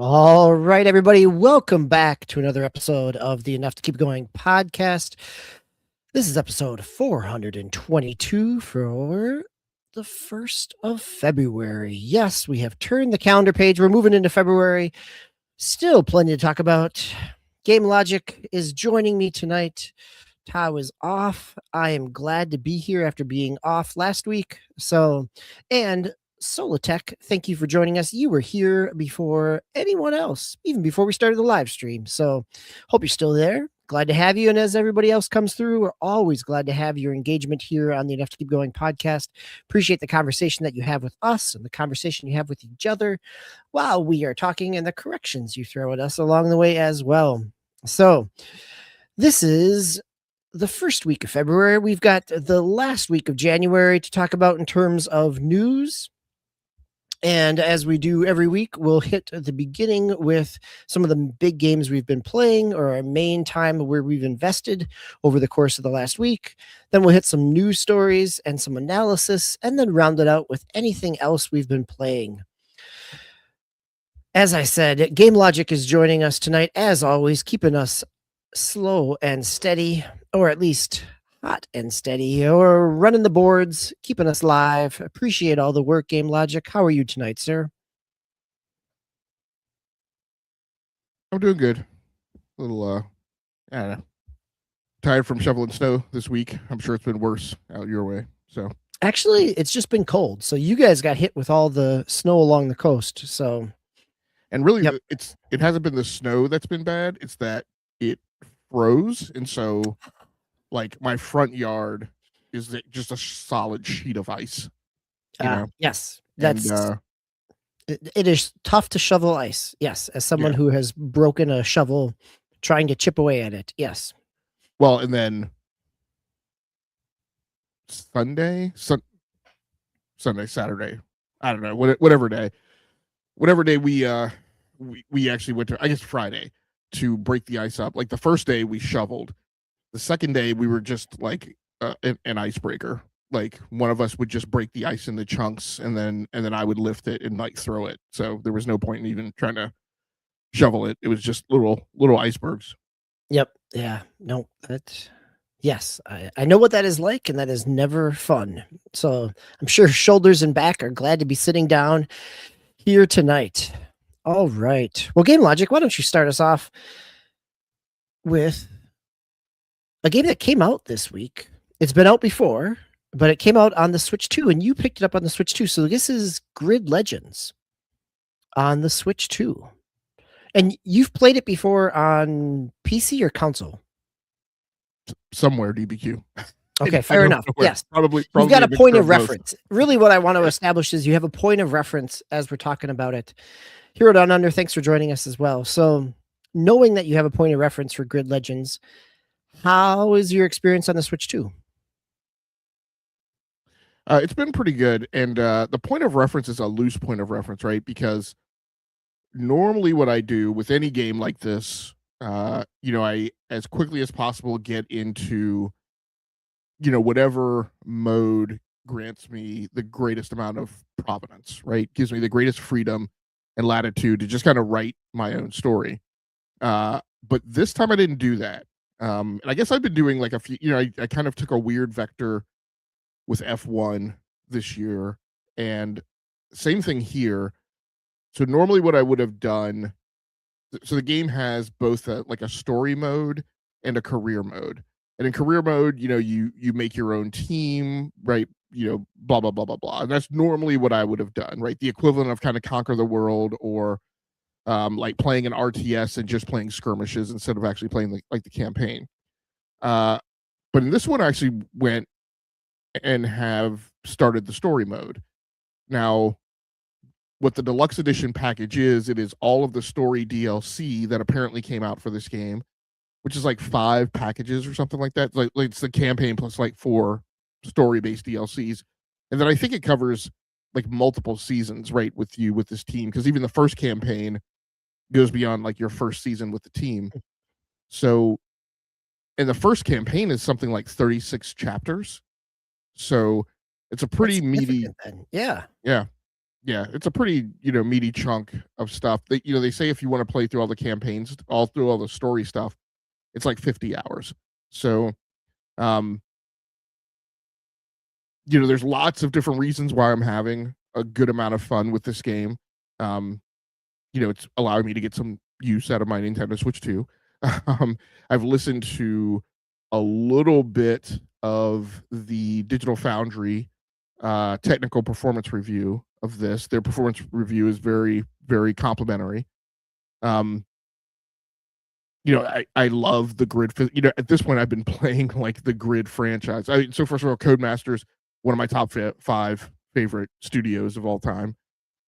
All right, everybody, welcome back to another episode of the Enough to Keep Going podcast. This is episode 422 for the 1st of February. Yes, we have turned the calendar page. We're moving into February. Still plenty to talk about. Game Logic is joining me tonight. Tao is off. I am glad to be here after being off last week. And Solotech, thank you for joining us. You were here before anyone else, even before we started the live stream. So hope you're still there. Glad to have you. And as everybody else comes through, we're always glad to have your engagement here on the Enough to Keep Going podcast. Appreciate the conversation that you have with us and the conversation you have with each other while we are talking and the corrections you throw at us along the way as well. So this is the first week of February. We've got the last week of January to talk about in terms of news. And as we do every week, we'll hit the beginning with some of the big games we've been playing or our main time where we've invested over the course of the last week. Then we'll hit some news stories and some analysis, and then round it out with anything else we've been playing. As I said, Game Logic is joining us tonight, as always, keeping us slow and steady, or at least hot and steady, or running the boards, keeping us live. Appreciate all the work, Game Logic. How are you tonight, sir? I'm doing good. A little, I don't know. Tired from shoveling snow this week. I'm sure it's been worse out your way. So actually, it's just been cold. So you guys got hit with all the snow along the coast. So, and really, it hasn't been the snow that's been bad. It's that it froze, and so like my front yard is just a solid sheet of ice. Yes, that's. It is tough to shovel ice. Yes, as someone who has broken a shovel trying to chip away at it. Yes. Well, and then Saturday, I don't know, whatever day we actually went to, I guess Friday, to break the ice up. Like the first day we shoveled. The second day we were just like an icebreaker. Like one of us would just break the ice into chunks, and then I would lift it and like throw it. So there was no point in even trying to shovel it. It was just little icebergs. Yep. Yeah. No. Yes, I know what that is like, and that is never fun. So I'm sure shoulders and back are glad to be sitting down here tonight. All right. Well, Game Logic, why don't you start us off with a game that came out this week? It's been out before, but it came out on the Switch 2, and you picked it up on the Switch 2. So this is GRiD Legends on the Switch 2. And you've played it before on PC or console? Somewhere, DBQ. Okay, fair enough. Yes. Probably you've got a point of reference. Really what I want to establish is you have a point of reference as we're talking about it. Hero Down Under, thanks for joining us as well. So knowing that you have a point of reference for GRiD Legends, how is your experience on the Switch 2? It's been pretty good. And the point of reference is a loose point of reference, right? Because normally what I do with any game like this, I, as quickly as possible, get into, whatever mode grants me the greatest amount of provenance, right? Gives me the greatest freedom and latitude to just kind of write my own story. But this time I didn't do that. And I guess I've been doing like a few, I kind of took a weird vector with F1 this year, and same thing here. So normally what I would have done, so the game has both like a story mode and a career mode. And in career mode, you make your own team, right? Blah, blah, blah, blah, blah. And that's normally what I would have done, right? The equivalent of kind of Conquer the World, or like playing an RTS and just playing skirmishes instead of actually playing the campaign. But in this one, I actually went and have started the story mode. Now, what the deluxe edition package is, it is all of the story DLC that apparently came out for this game, which is like 5 packages or something like that. Like it's the campaign plus like 4 story-based DLCs. And then I think it covers like multiple seasons, right, with this team, because even the first campaign goes beyond like your first season with the team. So, and the first campaign is something like 36 chapters. So it's a pretty meaty. Yeah. Yeah. Yeah, it's a pretty, meaty chunk of stuff. They say if you want to play through all the campaigns, all through all the story stuff, it's like 50 hours. So, um, there's lots of different reasons why I'm having a good amount of fun with this game. Um, it's allowing me to get some use out of my Nintendo Switch too. Um, I've listened to a little bit of the Digital Foundry technical performance review of this. Their performance review is very, very complimentary. Um, I love the GRiD. At this point, I've been playing like the GRiD franchise. So first of all, Codemasters, one of my top 5 favorite studios of all time.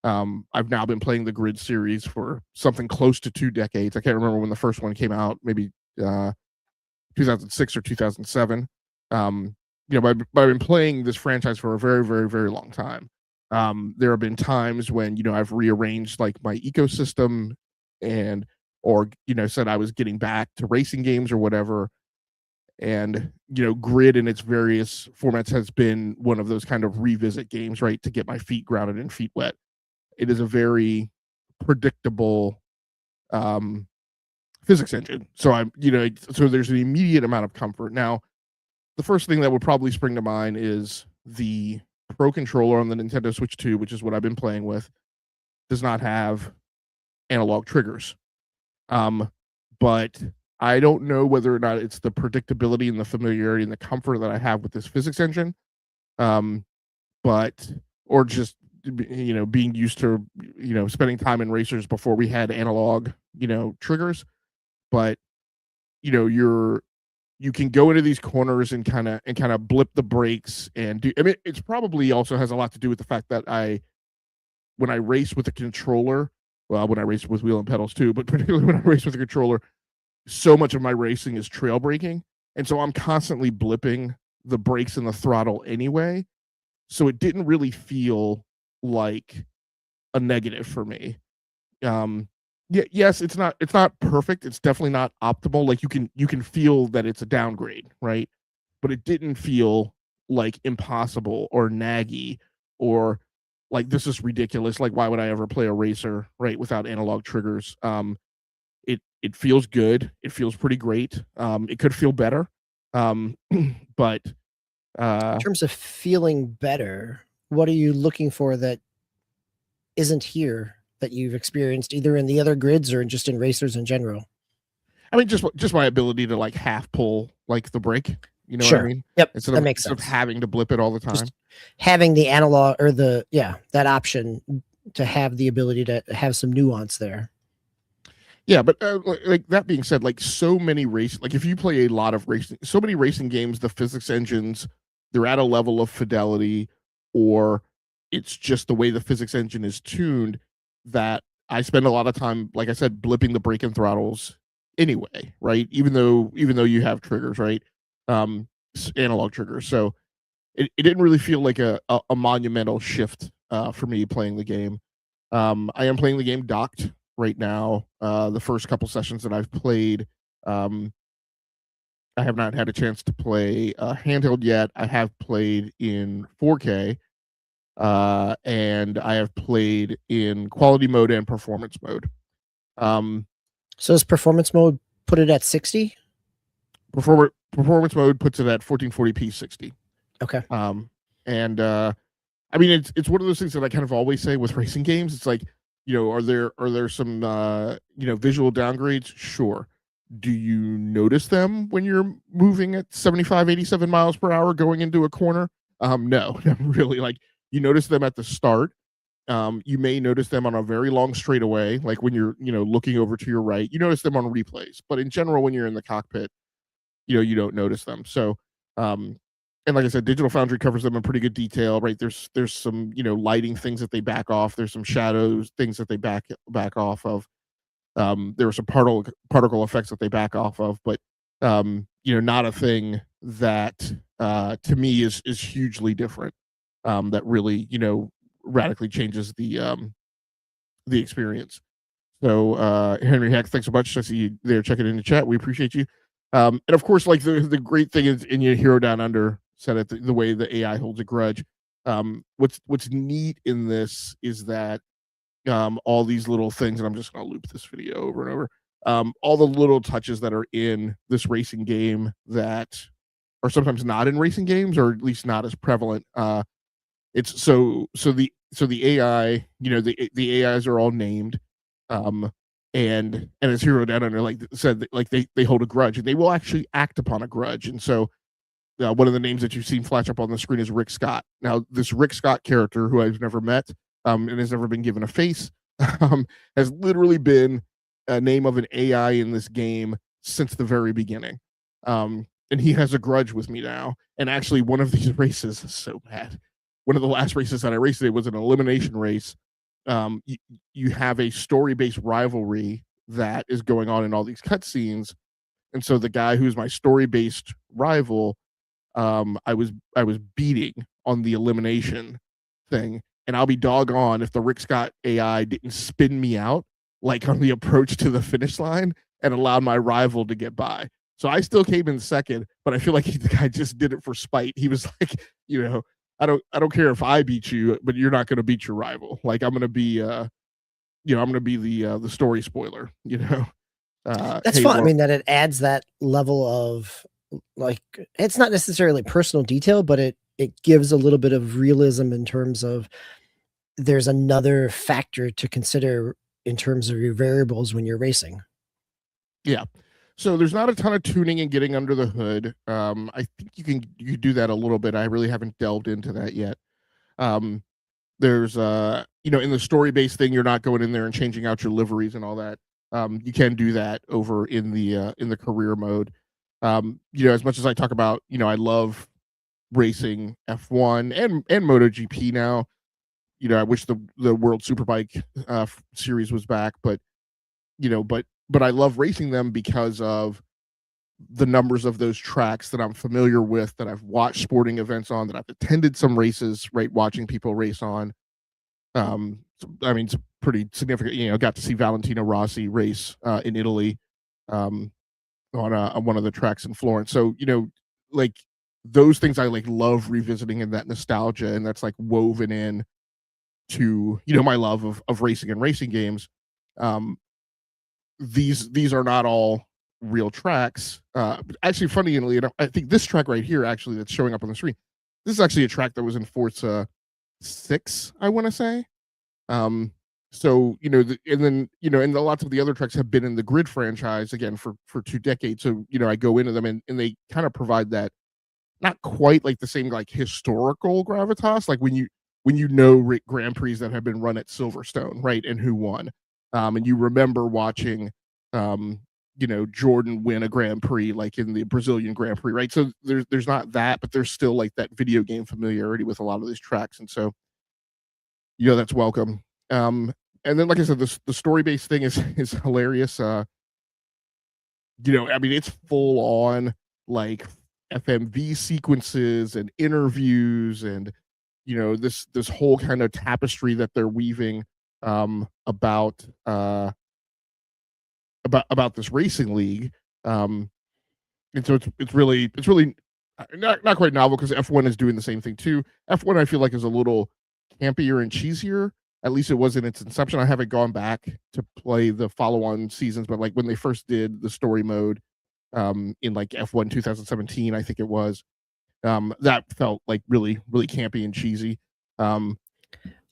I've now been playing the GRiD series for something close to 2 decades. I can't remember when the first one came out, maybe 2006 or 2007. But I've been playing this franchise for a very, very, very long time. There have been times when, I've rearranged like my ecosystem or said I was getting back to racing games or whatever. And, GRiD in its various formats has been one of those kind of revisit games, right? To get my feet grounded and feet wet. It is a very predictable physics engine. So so there's an immediate amount of comfort. Now, the first thing that would probably spring to mind is the Pro controller on the Nintendo Switch 2, which is what I've been playing with, does not have analog triggers. But I don't know whether or not it's the predictability and the familiarity and the comfort that I have with this physics engine, or just being used to spending time in racers before we had analog triggers. But you can go into these corners and kind of blip the brakes and do. I mean, it's probably also has a lot to do with the fact that when I race with a controller, well, when I race with wheel and pedals too, but particularly when I race with a controller, so much of my racing is trail braking, and so I'm constantly blipping the brakes and the throttle anyway. So it didn't really feel like a negative for me. Yes, it's not perfect. It's definitely not optimal. Like you can feel that it's a downgrade, right? But it didn't feel like impossible or naggy or like this is ridiculous. Like why would I ever play a racer right without analog triggers? It feels good. It feels pretty great. It could feel better, but In terms of feeling better, what are you looking for that isn't here that you've experienced either in the other grids or just in racers in general? I mean, just my ability to like half pull like the brake. You know what I mean? Yep. Instead Makes of sense. having to blip it all the time. Just having the analog or that option to have the ability to have some nuance there. Yeah, but like that being said, like so many like if you play a lot of racing, so many racing games, the physics engines, they're at a level of fidelity, or it's just the way the physics engine is tuned that I spend a lot of time, like I said, blipping the brake and throttles anyway, right? Even though you have triggers, right? Analog triggers. So it didn't really feel like a monumental shift for me playing the game. I am playing the game docked right now. The first couple sessions that I've played, I have not had a chance to play handheld yet. I have played in 4K, and I have played in quality mode and performance mode. So is performance mode put it at 60? Performance mode puts it at 1440p 60. Okay. And I mean, it's one of those things that I kind of always say with racing games. It's like, are there some visual downgrades? Sure. Do you notice them when you're moving at 75, 87 miles per hour going into a corner? No, not really. Like you notice them at the start. You may notice them on a very long straightaway, like when you're, looking over to your right. You notice them on replays, but in general, when you're in the cockpit, you don't notice them. So, and like I said, Digital Foundry covers them in pretty good detail, right? There's some lighting things that they back off. There's some shadows things that they back off of. There are some particle effects that they back off of, but not a thing that to me is hugely different. That really radically changes the experience. So Henry Heck, thanks so much. I see you there checking in the chat. We appreciate you. And of course, like the great thing is in your Hero Down Under said it the way the AI holds a grudge. What's neat in this is that all these little things, and I'm just gonna loop this video over and over. All the little touches that are in this racing game that are sometimes not in racing games, or at least not as prevalent. It's so the AI, the AIs are all named, um, and as Hero Down Under like said, like they hold a grudge, and they will actually act upon a grudge. And so one of the names that you've seen flash up on the screen is Rick Scott. Now, this Rick Scott character, who I've never met, and has never been given a face, has literally been a name of an AI in this game since the very beginning. And he has a grudge with me now. And actually, one of these races is so bad. One of the last races that I raced today was an elimination race. You have a story-based rivalry that is going on in all these cutscenes, and so the guy who's my story-based rival, I was beating on the elimination thing, and I'll be doggone if the Rick Scott AI didn't spin me out like on the approach to the finish line and allowed my rival to get by. So I still came in second, but I feel like the guy just did it for spite. He was like, I don't care if I beat you, but you're not going to beat your rival. Like I'm going to be, I'm going to be the story spoiler. That's Hey, fun. I mean, that it adds that level of like, it's not necessarily personal detail, but it gives a little bit of realism in terms of there's another factor to consider in terms of your variables when you're racing. Yeah. So there's not a ton of tuning and getting under the hood. I think you do that a little bit. I really haven't delved into that yet. There's in the story-based thing, you're not going in there and changing out your liveries and all that. You can do that over in the career mode. As much as I talk about, I love racing F1 and MotoGP now. I wish the World Superbike series was back, but I love racing them because of the numbers of those tracks that I'm familiar with, that I've watched sporting events on, that I've attended some races, right, watching people race on. I mean, it's pretty significant. Got to see Valentino Rossi race in Italy on one of the tracks in Florence. So, like those things I like love revisiting, and that nostalgia, and that's like woven in to, my love of racing and racing games. These are not all real tracks. Actually, funny enough, I think this track right here, actually, that's showing up on the screen, this is actually a track that was in Forza 6, I want to say. So and then and lots of the other tracks have been in the GRiD franchise again for 2 decades. So I go into them, and they kind of provide that, not quite like the same like historical gravitas, like when Grand Prix that have been run at Silverstone, right, and who won, and you remember watching Jordan win a Grand Prix like in the Brazilian Grand Prix, right? So there's not that, but there's still like that video game familiarity with a lot of these tracks, and so that's welcome. And then, like I said, the story based thing is hilarious. I mean, it's full on like FMV sequences and interviews, and this whole kind of tapestry that they're weaving about this racing league. And so it's really not quite novel, because F1 is doing the same thing too. F1 I feel like is a little campier and cheesier. At least it was in its inception. I haven't gone back to play the follow-on seasons, but like when they first did the story mode in like F1 2017, I think it was, that felt like really, really campy and cheesy. I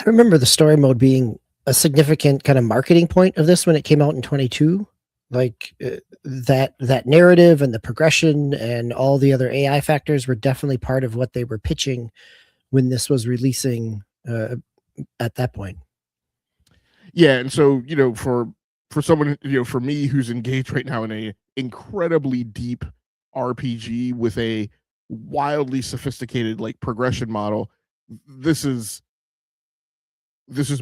remember the story mode being a significant kind of marketing point of this when it came out in 22. Like that narrative and the progression and all the other AI factors were definitely part of what they were pitching when this was releasing at that point. Yeah, and so for someone, for me who's engaged right now in a incredibly deep RPG with a wildly sophisticated like progression model, this is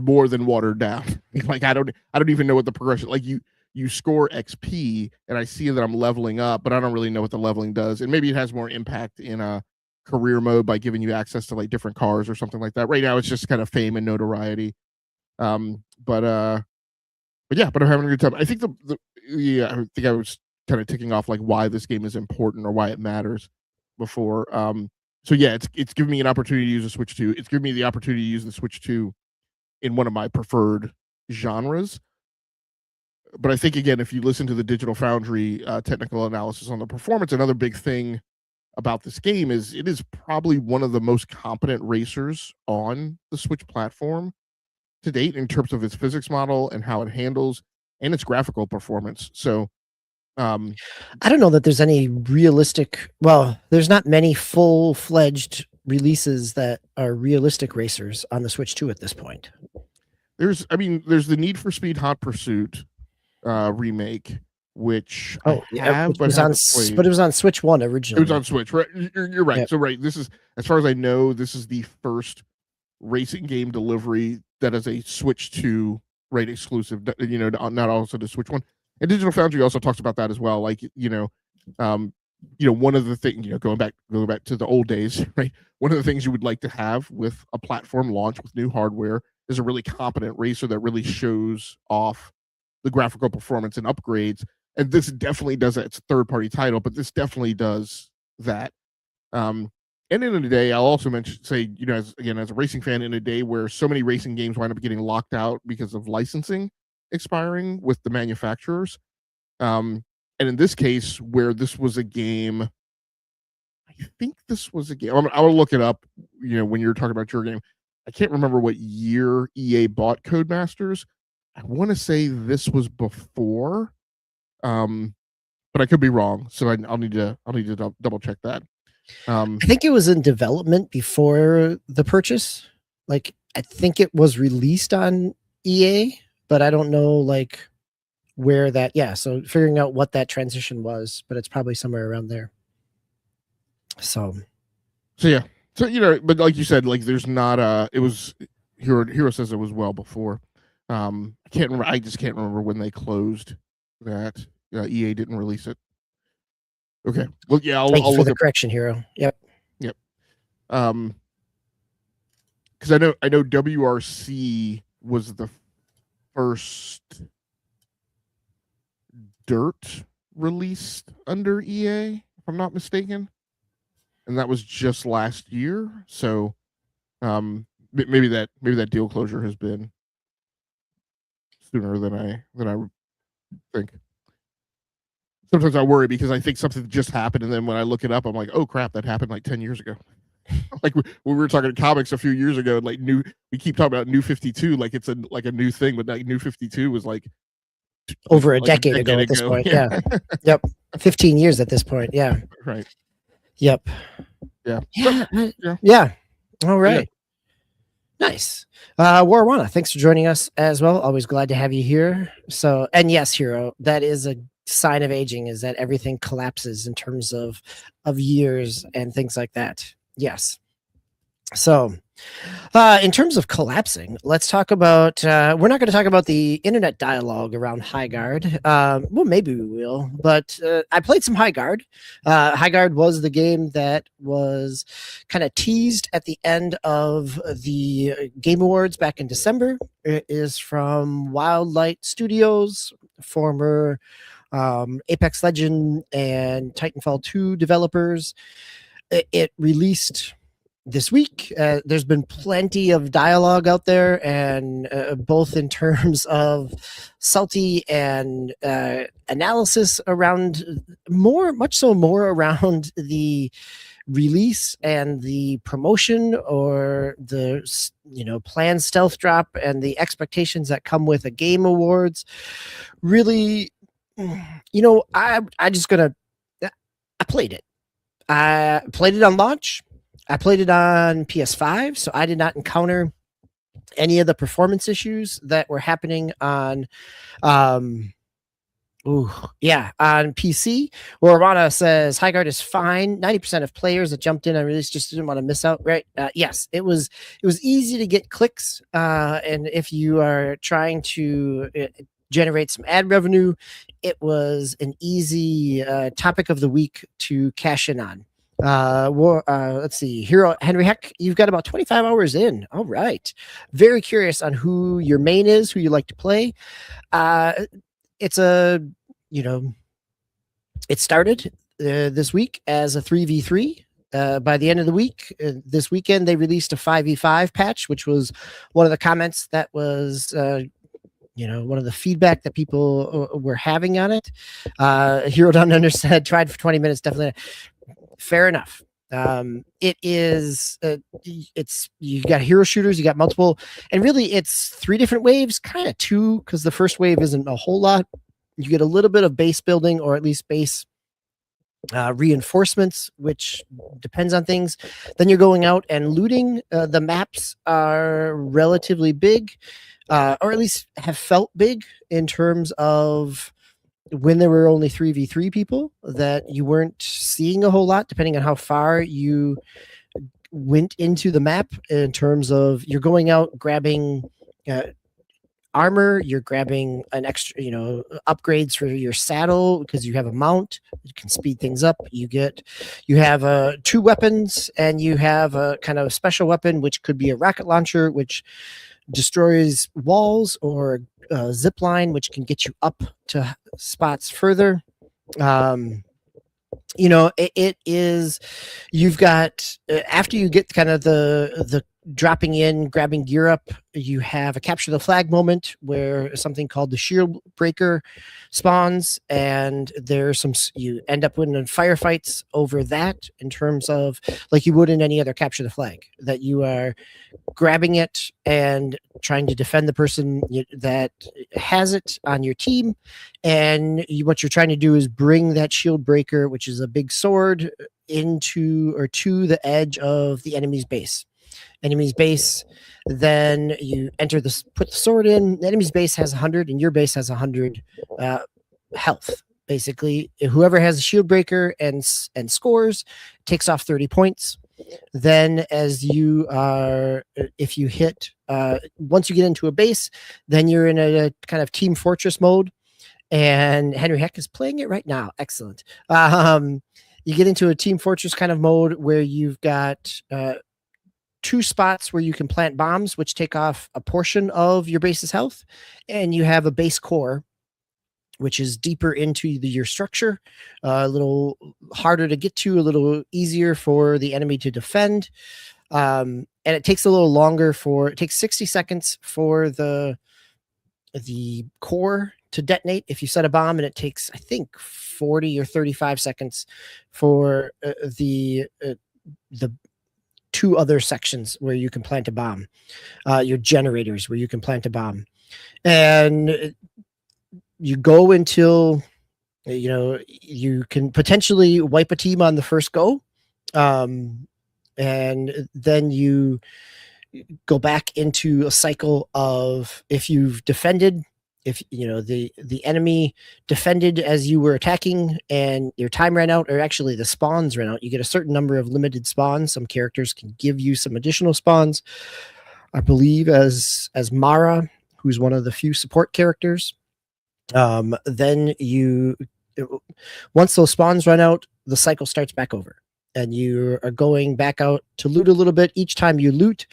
more than watered down. Like I don't even know what the progression, like you score XP and I see that I'm leveling up, but I don't really know what the leveling does. And maybe it has more impact in a career mode by giving you access to like different cars or something like that. Right now it's just kind of fame and notoriety. But yeah, but I'm having a good time. I think I think I was kind of ticking off like why this game is important or why it matters before. so yeah, it's given me an opportunity to use the Switch 2. It's given me the opportunity to use the Switch 2 in one of my preferred genres. But I think again, if you listen to the Digital Foundry technical analysis on the performance, another big thing about this game is it is probably one of the most competent racers on the Switch platform to date in terms of its physics model and how it handles and its graphical performance. So I don't know that there's any realistic. Well, there's not many full-fledged releases that are realistic racers on the Switch 2 at this point. there's the Need for Speed Hot Pursuit remake, which Oh, I yeah, have which but was on, haven't played. but it was on Switch 1 It originally. was on Switch, right? You're right. Yep. So right, this is, as far as I know, this is the first racing game delivery that is a Switch 2 right exclusive. Not also the Switch 1. And Digital Foundry also talks about that as well. Like one of the things, going back to the old days, right? One of the things you would like to have with a platform launch with new hardware is a really competent racer that really shows off the graphical performance and upgrades. And this definitely does that. It's a third-party title, but this definitely does that. And in a day, I'll also say, as a racing fan, in a day where so many racing games wind up getting locked out because of licensing expiring with the manufacturers. And in this case, where this was a game, I think this was a game. I will look it up. When you're talking about your game, I can't remember what year EA bought Codemasters. I want to say this was before, but I could be wrong. So I'll need to double check that. I think it was in development before the purchase. Like, I think it was released on EA, but I don't know where that. Yeah, so figuring out what that transition was, but it's probably somewhere around there. So yeah. So but like you said, there's not it was Hero says it was well before. I can't remember. I just can't remember when they closed that. EA didn't release it. Okay. Well, yeah, I'll thank you for look the up. correction, Hero. Yep. Because I know WRC was the first Dirt released under EA, if I'm not mistaken, and that was just last year. So maybe that deal closure has been sooner than I think. Sometimes I worry because I think something just happened, and then when I look it up, I'm like, oh crap, that happened like 10 years ago. Like when we were talking comics a few years ago, we keep talking about New 52 like it's a new thing, but New 52 was over a decade ago at this point. Yeah. Yep. 15 years at this point. Yeah. Right. Yep. Yeah. Yeah. All right. Yeah. Nice. Warwana, thanks for joining us as well. Always glad to have you here. So, and yes, Hero, that is a sign of aging, is that everything collapses in terms of years and things like that. Yes. So, in terms of collapsing, let's talk about. We're not going to talk about the internet dialogue around Highguard. Well, maybe we will, but I played some Highguard. Highguard was the game that was kind of teased at the end of the Game Awards back in December. It is from Wildlight Studios, former Apex Legend and Titanfall 2 developers. It released this week. There's been plenty of dialogue out there, and both in terms of salty and analysis around much more around the release and the promotion, or the planned stealth drop and the expectations that come with a Game Awards. Really, I played it. I played it on launch. I played it on PS5, so I did not encounter any of the performance issues that were happening on PC. Warwana says Highguard is fine. 90% of players that jumped in on release just didn't want to miss out. Right? Yes, it was easy to get clicks, and if you are trying to generate some ad revenue, it was an easy topic of the week to cash in on. Let's see. Hero Henry Heck, you've got about 25 hours in. All right. Very curious on who your main is, who you like to play. It's it started this week as a 3v3. by the end of the week, this weekend, they released a 5v5 patch, which was one of the comments that was one of the feedback that people were having on it. Hero Down Under said, tried for 20 minutes, definitely. Fair enough. It is, it's, you got hero shooters, you got multiple, and really it's 3 different waves, kind of 2, because the first wave isn't a whole lot. You get a little bit of base building, or at least base reinforcements, which depends on things. Then you're going out and looting. The maps are relatively big, or at least have felt big in terms of when there were only 3v3 people, that you weren't seeing a whole lot, depending on how far you went into the map, in terms of you're going out grabbing armor, you're grabbing an extra, upgrades for your saddle because you have a mount. You can speed things up. You have 2 weapons, and you have a kind of special weapon, which could be a rocket launcher, which destroys walls, or zip line, which can get you up to spots further. It is, you've got, after you get kind of the dropping in, grabbing gear up, you have a capture the flag moment where something called the shield breaker spawns, and you end up winning firefights over that, in terms of like you would in any other capture the flag, that you are grabbing it and trying to defend the person that has it on your team. And what you're trying to do is bring that shield breaker, which is a big sword, to the edge of the enemy's base. Then you put the sword in. The enemy's base has 100, and your base has 100 health. Basically, whoever has a shield breaker and scores takes off 30 points. Then, if you hit, once you get into a base, then you're in a kind of team fortress mode. And Henry Heck is playing it right now. Excellent. You get into a team fortress kind of mode where you've got 2 spots where you can plant bombs, which take off a portion of your base's health, and you have a base core, which is deeper into your structure, a little harder to get to, a little easier for the enemy to defend. And it takes a little longer it takes 60 seconds for the core to detonate if you set a bomb, and it takes, I think, 40 or 35 seconds for the 2 other sections where you can plant a bomb, your generators where you can plant a bomb. And you go until you can potentially wipe a team on the first go, and then you go back into a cycle of, if you've defended, if the enemy defended as you were attacking and your time ran out, or actually the spawns ran out, you get a certain number of limited spawns. Some characters can give you some additional spawns, I believe, as Mara, who's one of the few support characters. Then once those spawns run out, the cycle starts back over, and you are going back out to loot a little bit. Each time you loot,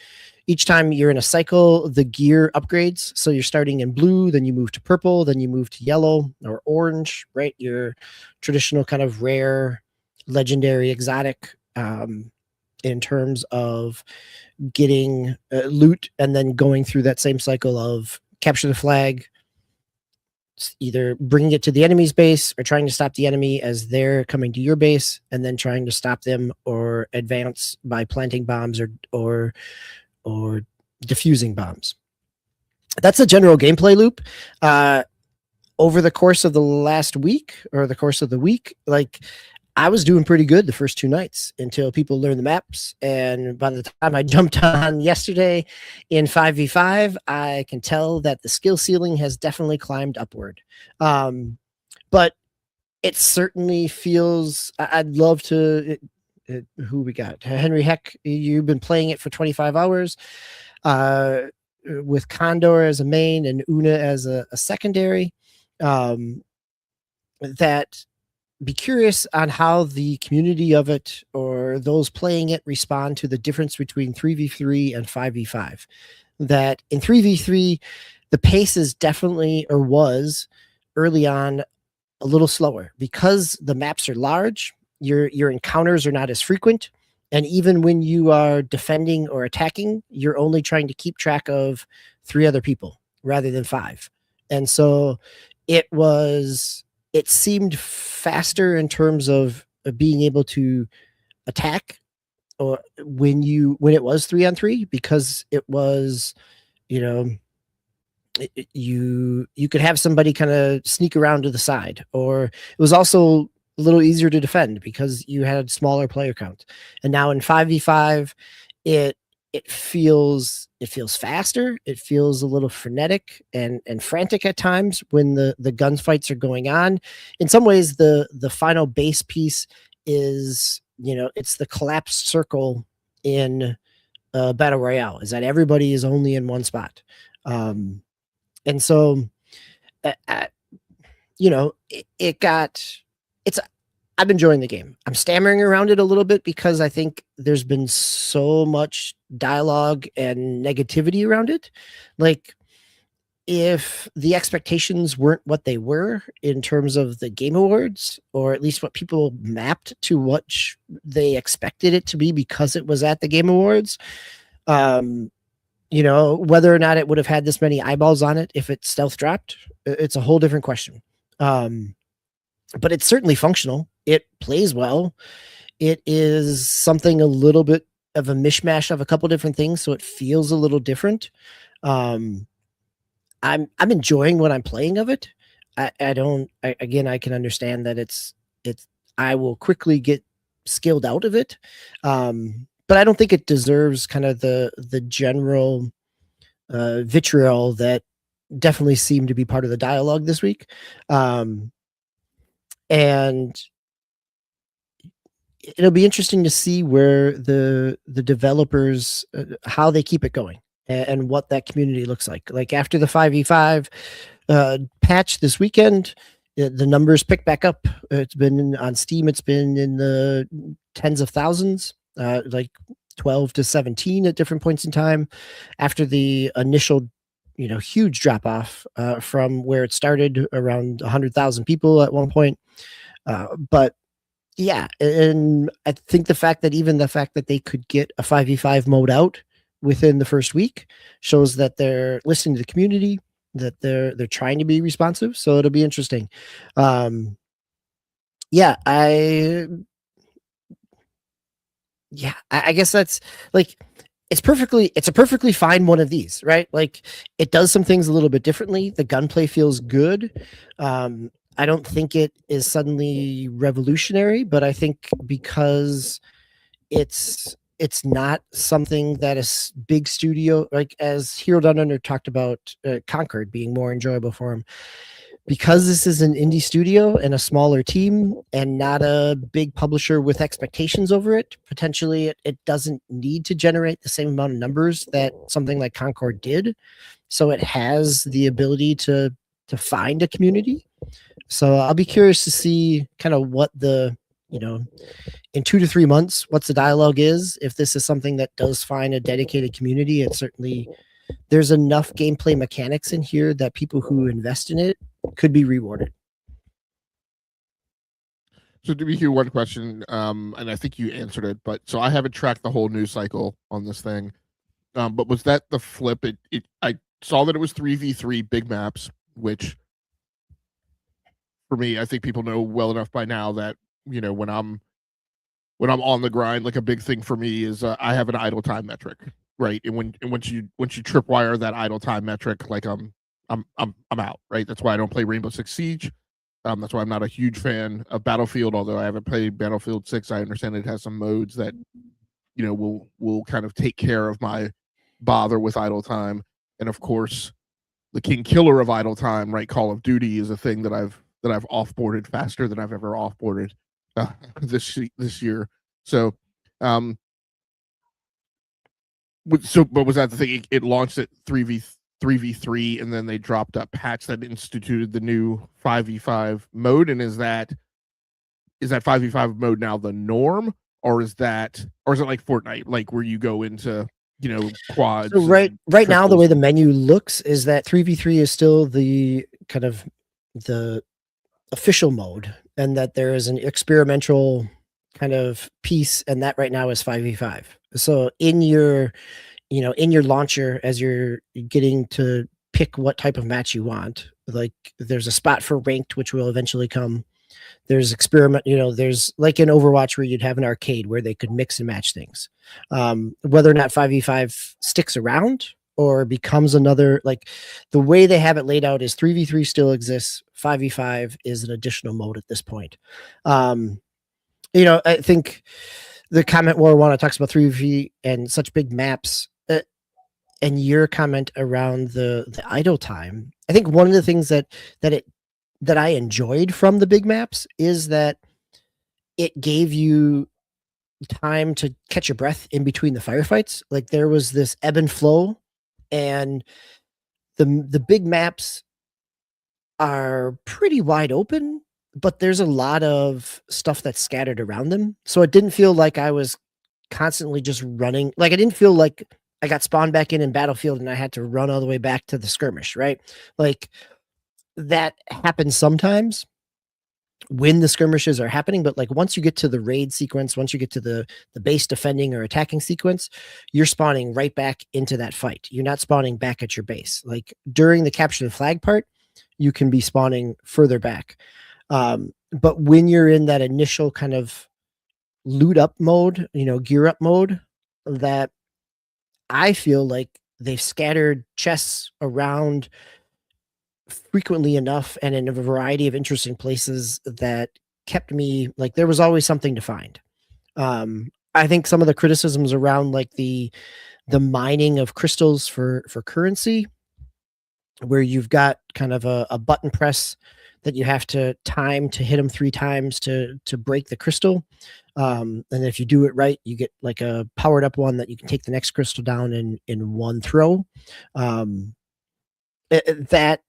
each time you're in a cycle, the gear upgrades. So you're starting in blue, then you move to purple, then you move to yellow or orange, right? Your traditional kind of rare, legendary, exotic, in terms of getting loot, and then going through that same cycle of capture the flag, either bringing it to the enemy's base or trying to stop the enemy as they're coming to your base, and then trying to stop them or advance by planting bombs or diffusing bombs. That's a general gameplay loop. Over the course of the last week, or the course of the week, like, I was doing pretty good the first 2 nights until people learned the maps. And by the time I jumped on yesterday in 5v5, I can tell that the skill ceiling has definitely climbed upward. But it certainly feels, I'd love to, who we got? Henry Heck, you've been playing it for 25 hours with Condor as a main and Una as a secondary. That be curious on how the community of it, or those playing it, respond to the difference between 3v3 and 5v5. That in 3v3, the pace is definitely, or was early on, a little slower because the maps are large. Your encounters are not as frequent. And even when you are defending or attacking, you're only trying to keep track of 3 other people rather than 5. And so it seemed faster in terms of being able to attack, or when it was 3-on-3, because it was, you know, you could have somebody kind of sneak around to the side, or it was also a little easier to defend because you had smaller player count. And now in 5v5, it feels faster. It feels a little frenetic and frantic at times when the gunfights are going on. In some ways, the final base piece is, it's the collapsed circle in battle royale, is that everybody is only in one spot. And so, I'm enjoying the game. I'm stammering around it a little bit because I think there's been so much dialogue and negativity around it. Like, if the expectations weren't what they were in terms of the Game Awards, or at least what people mapped to what they expected it to be because it was at the Game Awards, whether or not it would have had this many eyeballs on it if it stealth dropped, it's a whole different question. But it's certainly functional. It plays well. It is something a little bit of a mishmash of a couple different things, so it feels a little different. I'm enjoying what I'm playing of it. I can understand that I will quickly get skilled out of it. But I don't think it deserves kind of the general vitriol that definitely seemed to be part of the dialogue this week. And it'll be interesting to see where the developers, how they keep it going, and what that community looks like. Like, after the 5v5 patch this weekend, the numbers pick back up. It's been on Steam, it's been in the tens of thousands, like 12 to 17 at different points in time, after the initial huge drop off from where it started, around 100,000 people at one point. But yeah, and I think the fact that they could get a 5v5 mode out within the first week shows that they're listening to the community, that they're trying to be responsive. So it'll be interesting. I guess that's, like, it's a perfectly fine one of these, right? Like, it does some things a little bit differently. The gunplay feels good. I don't think it is suddenly revolutionary, but I think because it's not something that a big studio, like as Hero Down Under talked about, Conquered being more enjoyable for him, because this is an indie studio and a smaller team and not a big publisher with expectations over it. Potentially it doesn't need to generate the same amount of numbers that something like Concord did, so it has the ability to find a community. So I'll be curious to see kind of what in 2 to 3 months, what's the dialogue is. If this is something that does find a dedicated community, it certainly, there's enough gameplay mechanics in here that people who invest in it could be rewarded. So to be here, one question, and I think you answered it, but so I haven't tracked the whole news cycle on this thing. But was that the flip? I saw that it was 3v3 big maps, which for me, I think people know well enough by now that, when I'm on the grind, like, a big thing for me is I have an idle time metric, right? And once you tripwire that idle time metric, like, I'm out, right? That's why I don't play Rainbow Six Siege. That's why I'm not a huge fan of Battlefield, although I haven't played Battlefield 6. I understand it has some modes that, will kind of take care of my bother with idle time. And of course, the king killer of idle time, right? Call of Duty is a thing that I've offboarded faster than I've ever offboarded this year. So, but was that the thing? It launched at 3v3, and then they dropped a patch that instituted the new 5v5 mode. And is that 5v5 mode now the norm, or is it like Fortnite, like where you go into quads? So right now, the way the menu looks is that 3v3 is still the kind of the official mode, and that there is an experimental kind of piece, and that right now is 5v5. So in your launcher, as you're getting to pick what type of match you want, like there's a spot for ranked, which will eventually come. There's experiment, there's like in Overwatch where you'd have an arcade where they could mix and match things. Whether or not 5v5 sticks around or becomes another, like the way they have it laid out is 3v3 still exists. 5v5 is an additional mode at this point. I think the comment War One talks about 3v and such big maps, and your comment around the idle time. I think one of the things that I enjoyed from the big maps is that it gave you time to catch your breath in between the firefights. Like there was this ebb and flow, and the big maps are pretty wide open, but there's a lot of stuff that's scattered around them. So it didn't feel like I was constantly just running. Like I didn't feel like I got spawned back in Battlefield and I had to run all the way back to the skirmish, right? Like that happens sometimes when the skirmishes are happening, but like once you get to the raid sequence, once you get to the base defending or attacking sequence, you're spawning right back into that fight. You're not spawning back at your base. Like during the capture the flag part, you can be spawning further back. But when you're in that initial kind of loot up mode, gear up mode, that I feel like they've scattered chests around frequently enough and in a variety of interesting places that kept me like there was always something to find. I think some of the criticisms around like the mining of crystals for currency, where you've got kind of a button press that you have to time to hit them 3 times to break the crystal. And if you do it right, you get like a powered up one that you can take the next crystal down in one throw. That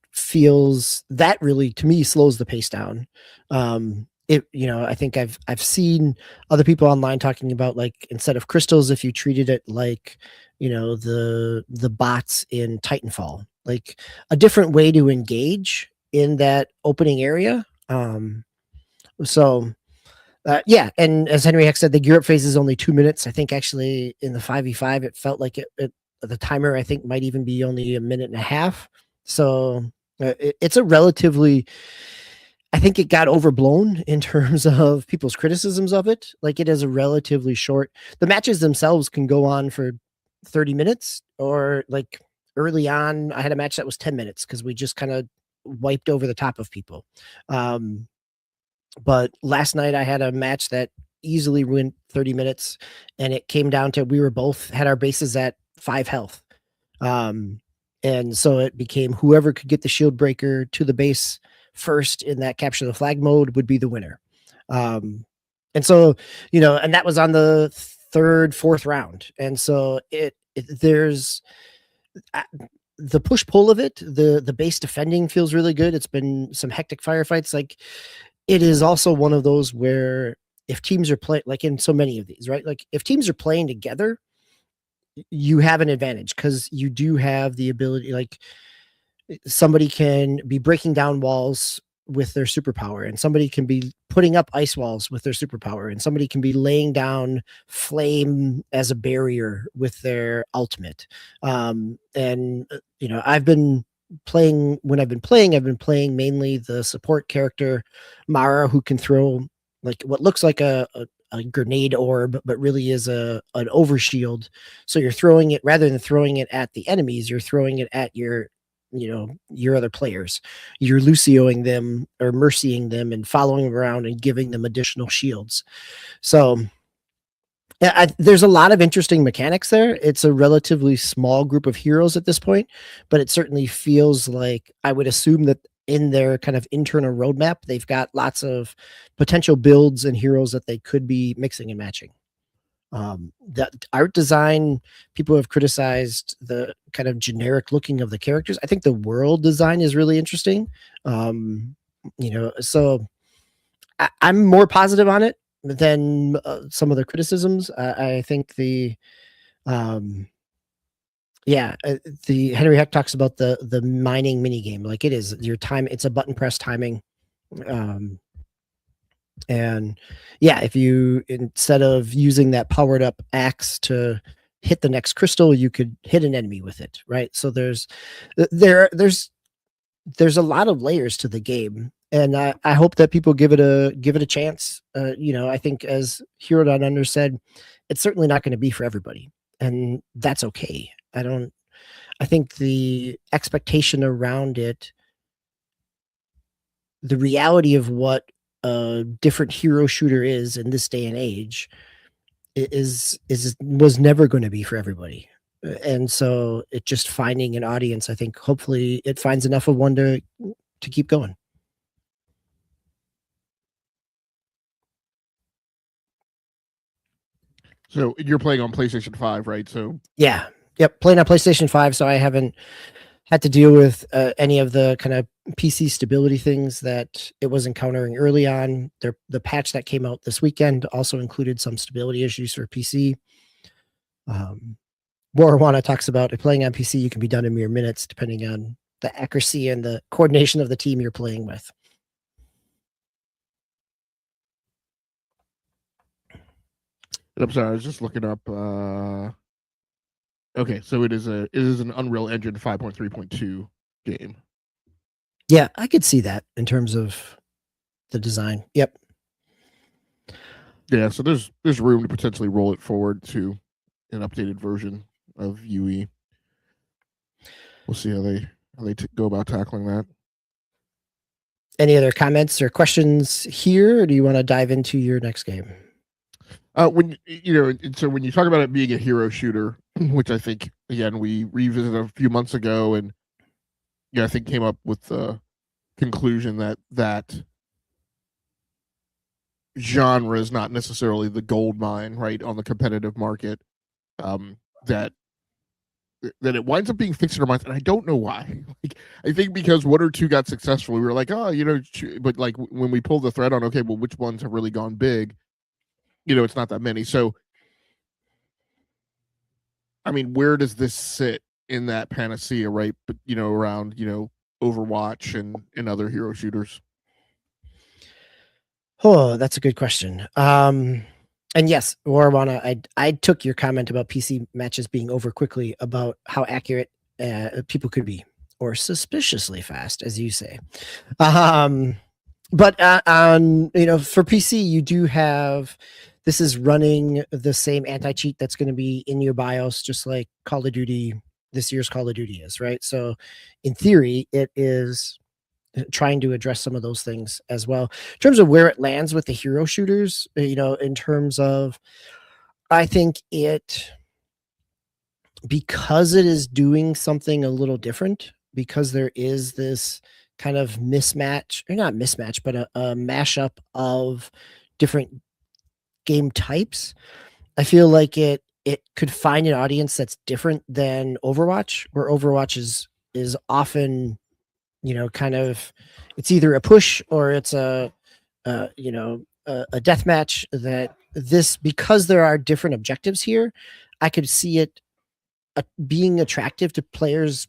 really to me slows the pace down. I think I've seen other people online talking about like instead of crystals, if you treated it like the bots in Titanfall, like a different way to engage in that opening area. So yeah, and as Henry Heck said, the gear up phase is only 2 minutes. I think actually in the 5v5, it felt like the timer I think might even be only a minute and a half. So it's a relatively, I think it got overblown in terms of people's criticisms of it. Like it is a relatively short, the matches themselves can go on for 30 minutes, or like early on, I had a match that was 10 minutes because we just kind of wiped over the top of people. But last night I had a match that easily went 30 minutes, and it came down to we were both had our bases at 5 health. And so it became whoever could get the shield breaker to the base first in that capture the flag mode would be the winner. And so, and that was on the 3rd, 4th round. And so there's the push pull of it. The base defending feels really good. It's been some hectic firefights. Like it is also one of those where if teams are playing, like in so many of these, right? Like if teams are playing together, you have an advantage because you do have the ability, like somebody can be breaking down walls with their superpower, and somebody can be putting up ice walls with their superpower, and somebody can be laying down flame as a barrier with their ultimate. I've been playing I've been playing mainly the support character Mara, who can throw like what looks like a grenade orb, but really is an overshield. So you're throwing it, rather than throwing it at the enemies, you're throwing it at your other players. You're Lucioing them or mercying them and following them around and giving them additional shields. So there's a lot of interesting mechanics there. It's a relatively small group of heroes at this point, but it certainly feels like I would assume that in their kind of internal roadmap, they've got lots of potential builds and heroes that they could be mixing and matching. The art design, people have criticized the kind of generic looking of the characters. I think the world design is really interesting. So I'm more positive on it than some of the criticisms. I think the Henry Heck talks about the mining mini game. Like it is your time. It's a button press timing. And yeah, if you, instead of using that powered up axe to hit the next crystal, you could hit an enemy with it, right? So there's a lot of layers to the game, and I hope that people give it a chance. I think, as Hero Down Under said, it's certainly not going to be for everybody, and that's okay. I think the expectation around it, the reality of what a different hero shooter is in this day and age, was never going to be for everybody. And so it just finding an audience, I think hopefully it finds enough of one to keep going. So you're playing on PlayStation 5, right? So Yeah. Yep. Playing on PlayStation 5, so I haven't had to deal with any of the kind of PC stability things that it was encountering early on. The patch that came out this weekend also included some stability issues for PC. Warwana talks about if playing on PC, you can be done in mere minutes, depending on the accuracy and the coordination of the team you're playing with. I'm sorry, I was just looking up. Okay, so it is an Unreal Engine 5.3.2 game. Yeah, I could see that in terms of the design. Yep. Yeah, so there's room to potentially roll it forward to an updated version of UE. We'll see how they go about tackling that. Any other comments or questions here, or do you want to dive into your next game? When so when you talk about it being a hero shooter, which I think again we revisited a few months ago, and I think came up with the conclusion that genre is not necessarily the gold mine, right, on the competitive market. That it winds up being fixed in our minds, and I don't know why. Like, I think because one or two got successful, we were like, oh, but like when we pulled the thread on, okay, well, which ones have really gone big? It's not that many. So, I mean, where does this sit in that panacea, right? But around Overwatch and other hero shooters. Oh, that's a good question. And yes, Warwana, I took your comment about PC matches being over quickly about how accurate people could be, or suspiciously fast, as you say. But on for PC, you do have, this is running the same anti cheat that's going to be in your BIOS, just like Call of Duty. This year's Call of Duty is, right. So, in theory, it is trying to address some of those things as well. In terms of where it lands with the hero shooters, in terms of, I think because it is doing something a little different, because there is this kind of mismatch, or not mismatch, but a mashup of different game types. I feel like it could find an audience that's different than Overwatch, where Overwatch is often, kind of, it's either a push or it's a death match. That this, because there are different objectives here, I could see it being attractive to players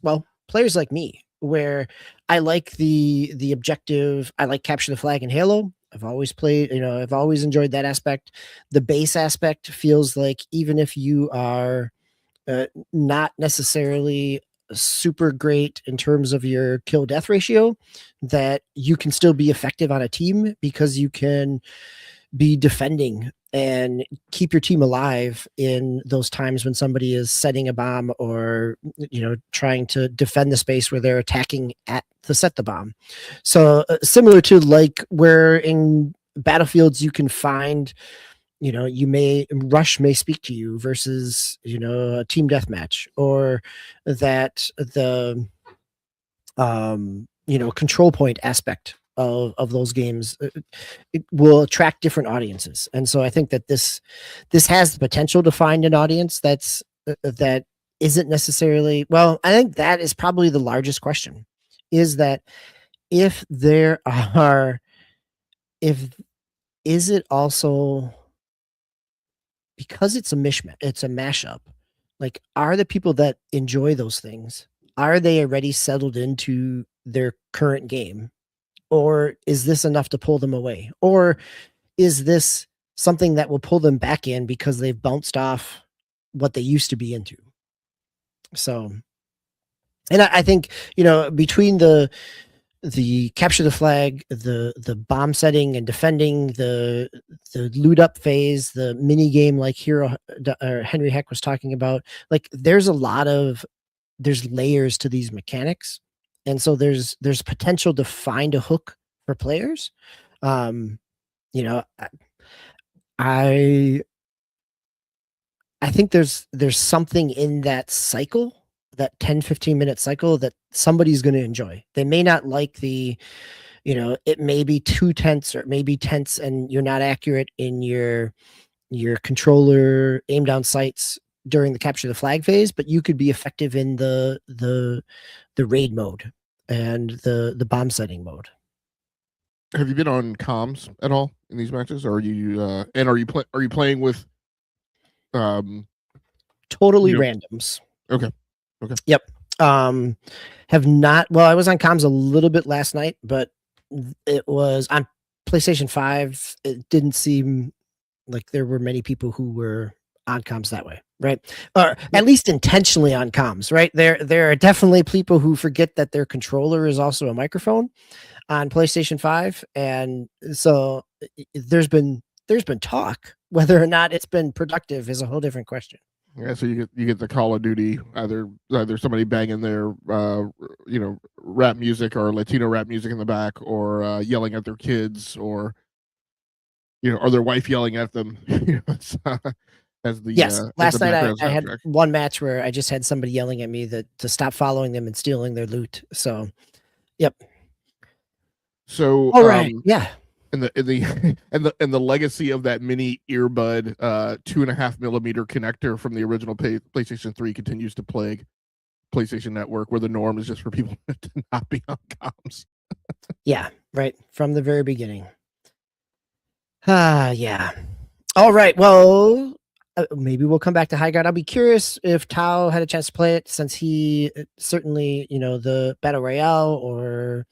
like me, where I like the objective. I like capture the flag in Halo. I've always played, I've always enjoyed that aspect. The base aspect feels like, even if you are not necessarily super great in terms of your kill death ratio, that you can still be effective on a team, because you can be defending and keep your team alive in those times when somebody is setting a bomb, or trying to defend the space where they're attacking to set the bomb. So similar to like where in battlefields you can find, rush may speak to you versus a team deathmatch, or that the control point aspect of those games, it will attract different audiences. And so I think that this has the potential to find an audience that isn't necessarily, well, I think that is probably the largest question, is that if there are if is it also, because it's a mishmash, it's a mashup, like, are the people that enjoy those things, are they already settled into their current game, or is this enough to pull them away? Or is this something that will pull them back in because they've bounced off what they used to be into? So, and I think, between the capture the flag, the bomb setting and defending, the loot up phase, the mini game like Henry Heck was talking about, like there's layers to these mechanics, and so there's potential to find a hook for players. Um, you know, I I think there's something in that cycle, that 10-15 minute cycle, that somebody's going to enjoy. They may not like it may be too tense, or it may be tense and you're not accurate in your controller aim down sights during the capture the flag phase, but you could be effective in the raid mode and the bomb setting mode. Have you been on comms at all in these matches? Or are you are you playing with Totally you know, randoms. okay. Yep. Have not. Well, I was on comms a little bit last night, but it was on PlayStation 5. It didn't seem like there were many people who were on comms that way, right? Or at least intentionally on comms, right? There are definitely people who forget that their controller is also a microphone on PlayStation 5, and so there's been talk. Whether or not it's been productive is a whole different question. Yeah, so you get the Call of Duty, either somebody banging their rap music or Latino rap music in the back, or yelling at their kids, or or their wife yelling at them. As the Yes, last night I had soundtrack. one match where I just had somebody yelling at me that to stop following them and stealing their loot. So, yep. So, All right, yeah. and the legacy of that mini earbud 2.5 millimeter connector from the original PlayStation 3 continues to plague PlayStation Network, where the norm is just for people to not be on comms. Yeah, right. From the very beginning. Yeah. All right. Well, maybe we'll come back to Highguard. I'll be curious if Tao had a chance to play it, since he certainly, the Battle Royale, or,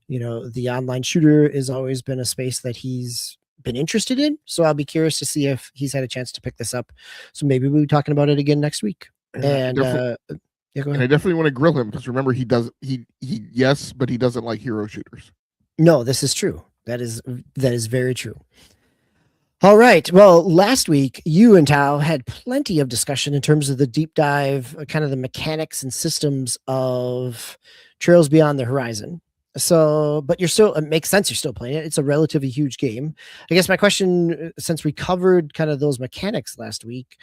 the online shooter has always been a space that he's been interested in. So I'll be curious to see if he's had a chance to pick this up. So maybe we'll be talking about it again next week. And yeah, go ahead. And I definitely want to grill him, because remember, yes, but he doesn't like hero shooters. No, this is true. That is very true. All right. Well, last week, you and Tao had plenty of discussion in terms of the deep dive, kind of the mechanics and systems of Trails Beyond the Horizon. So, but it makes sense you're still playing it. It's a relatively huge game. I guess my question, since we covered kind of those mechanics last week,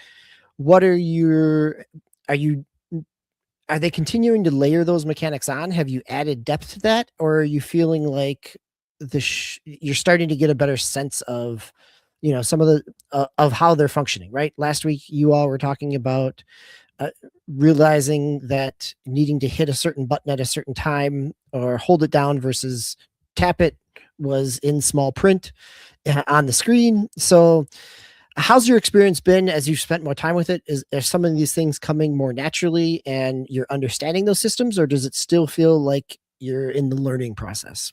are they continuing to layer those mechanics on? Have you added depth to that? Or are you feeling like you're starting to get a better sense of, some of the of how they're functioning, right? Last week, you all were talking about realizing that needing to hit a certain button at a certain time, or hold it down versus tap it, was in small print on the screen. So how's your experience been as you've spent more time with it? Are some of these things coming more naturally and you're understanding those systems, or does it still feel like you're in the learning process?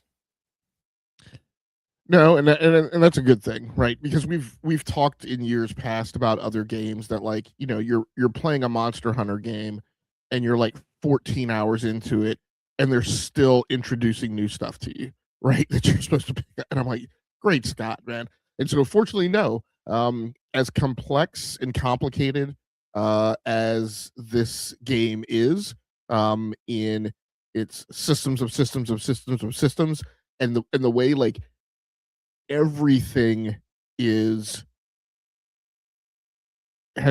No, and that's a good thing, right? Because we've talked in years past about other games that, like, you're playing a Monster Hunter game and you're like 14 hours into it, and they're still introducing new stuff to you, right? That you're supposed to pick up. And I'm like, great Scott, man. And so, fortunately, no. As complex and complicated as this game is, in its systems of systems of systems of systems, and the way, like, everything has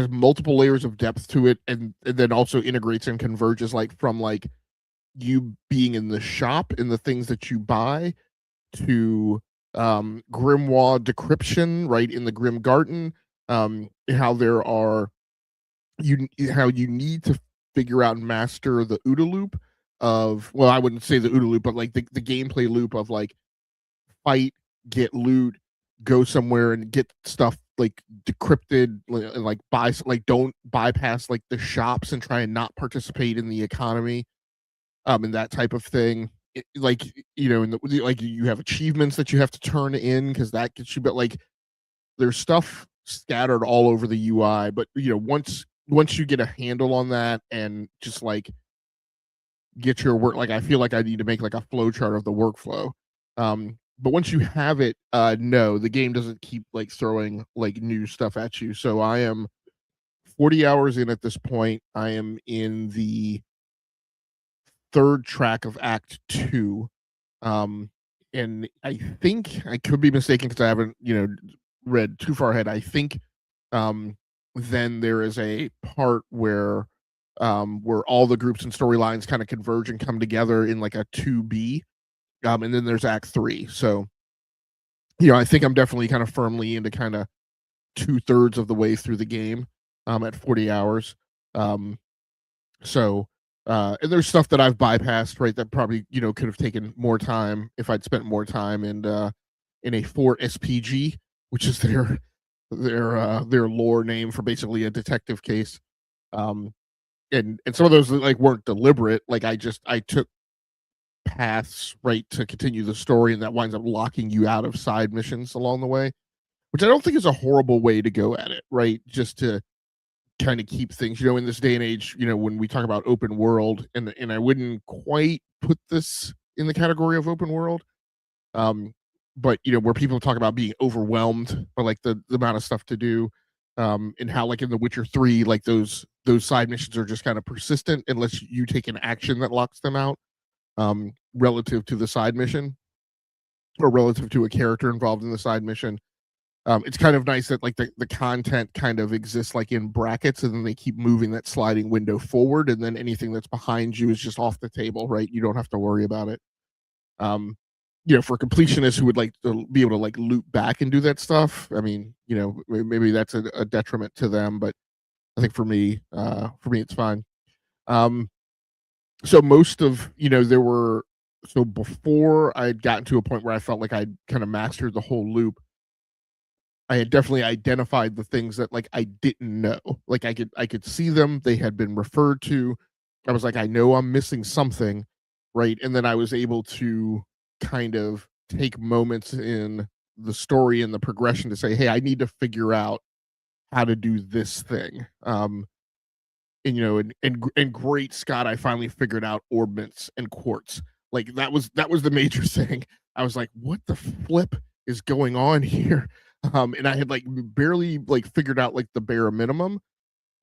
multiple layers of depth to it, and then also integrates and converges, like, from, like, you being in the shop and the things that you buy, to grimoire decryption, right, in the Grim Garden. How there are how you need to figure out and master the OODA loop of, well, I wouldn't say the OODA loop, but like the gameplay loop of, like, fight, get loot, go somewhere and get stuff, like, decrypted, and, like, don't bypass, like, the shops and try and not participate in the economy, and that type of thing. Like, like, you have achievements that you have to turn in, because that gets you, but, like, there's stuff scattered all over the UI, but once you get a handle on that and just like get your work, like I feel like I need to make like a flow chart of the workflow. But once you have it, no, the game doesn't keep like throwing like new stuff at you. So I am 40 hours in at this point. I am in the third track of Act 2. And I think I could be mistaken because I haven't, read too far ahead. I think then there is a part where all the groups and storylines kind of converge and come together in like a 2B. And then there's Act 3. So, I think I'm definitely kind of firmly into kind of 2/3 of the way through the game at 40 hours. So, and there's stuff that I've bypassed, right? That probably, could have taken more time if I'd spent more time in a 4 SPG, which is their lore name for basically a detective case. And some of those like weren't deliberate. Like I took paths right to continue the story, and that winds up locking you out of side missions along the way, which I don't think is a horrible way to go at it, right? Just to kind of keep things, in this day and age, when we talk about open world, and I wouldn't quite put this in the category of open world, but where people talk about being overwhelmed by like the amount of stuff to do, and how like in The Witcher 3, like those side missions are just kind of persistent unless you take an action that locks them out, relative to the side mission or relative to a character involved in the side mission. It's kind of nice that like the content kind of exists like in brackets, and then they keep moving that sliding window forward, and then anything that's behind you is just off the table, right? You don't have to worry about it. For completionists who would like to be able to like loop back and do that stuff, I mean, maybe that's a detriment to them, but I think for me, it's fine. So most of, so before I had gotten to a point where I felt like I'd kind of mastered the whole loop, I had definitely identified the things that like I didn't know. Like I could see them, they had been referred to. I was like, I know I'm missing something, right? And then I was able to kind of take moments in the story and the progression to say, hey, I need to figure out how to do this thing. And great Scott, I finally figured out orbments and quartz. Like that was the major thing. I was like, what the flip is going on here? And I had like barely like figured out like the bare minimum.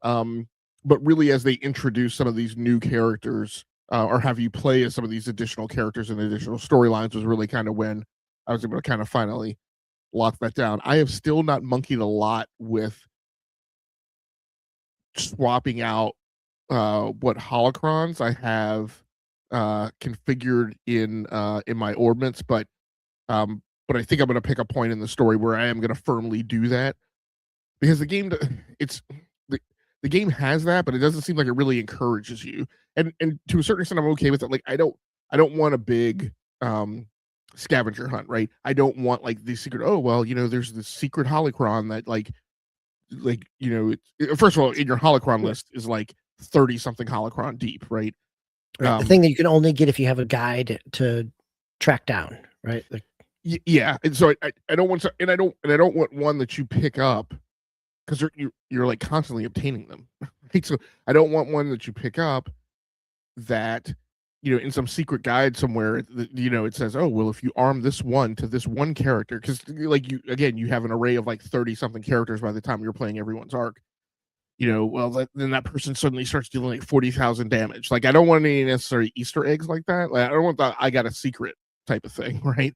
But really, as they introduce some of these new characters, or have you play as some of these additional characters and additional storylines, was really kind of when I was able to kind of finally lock that down. I have still not monkeyed a lot with swapping out what holocrons I have configured in my orbments, but I think I'm going to pick a point in the story where I am going to firmly do that, because the game the game has that, but it doesn't seem like it really encourages you. And to a certain extent, I'm okay with it. Like I don't want a big scavenger hunt, right? I don't want like the secret. Oh well, there's this secret holocron that first of all, in your holocron list is like 30 something holocron deep, right? Right. The thing that you can only get if you have a guide to track down, right? Like, yeah, and so I don't want to, and I don't want one that you pick up because you're like constantly obtaining them, right? So I don't want one that you pick up that in some secret guide somewhere, it says, oh well, if you arm this one to this one character, because like you have an array of like 30 something characters by the time you're playing everyone's arc. Then that person suddenly starts dealing like 40,000 damage. Like I don't want any necessary Easter eggs like that. Like I don't want that I got a secret type of thing, right?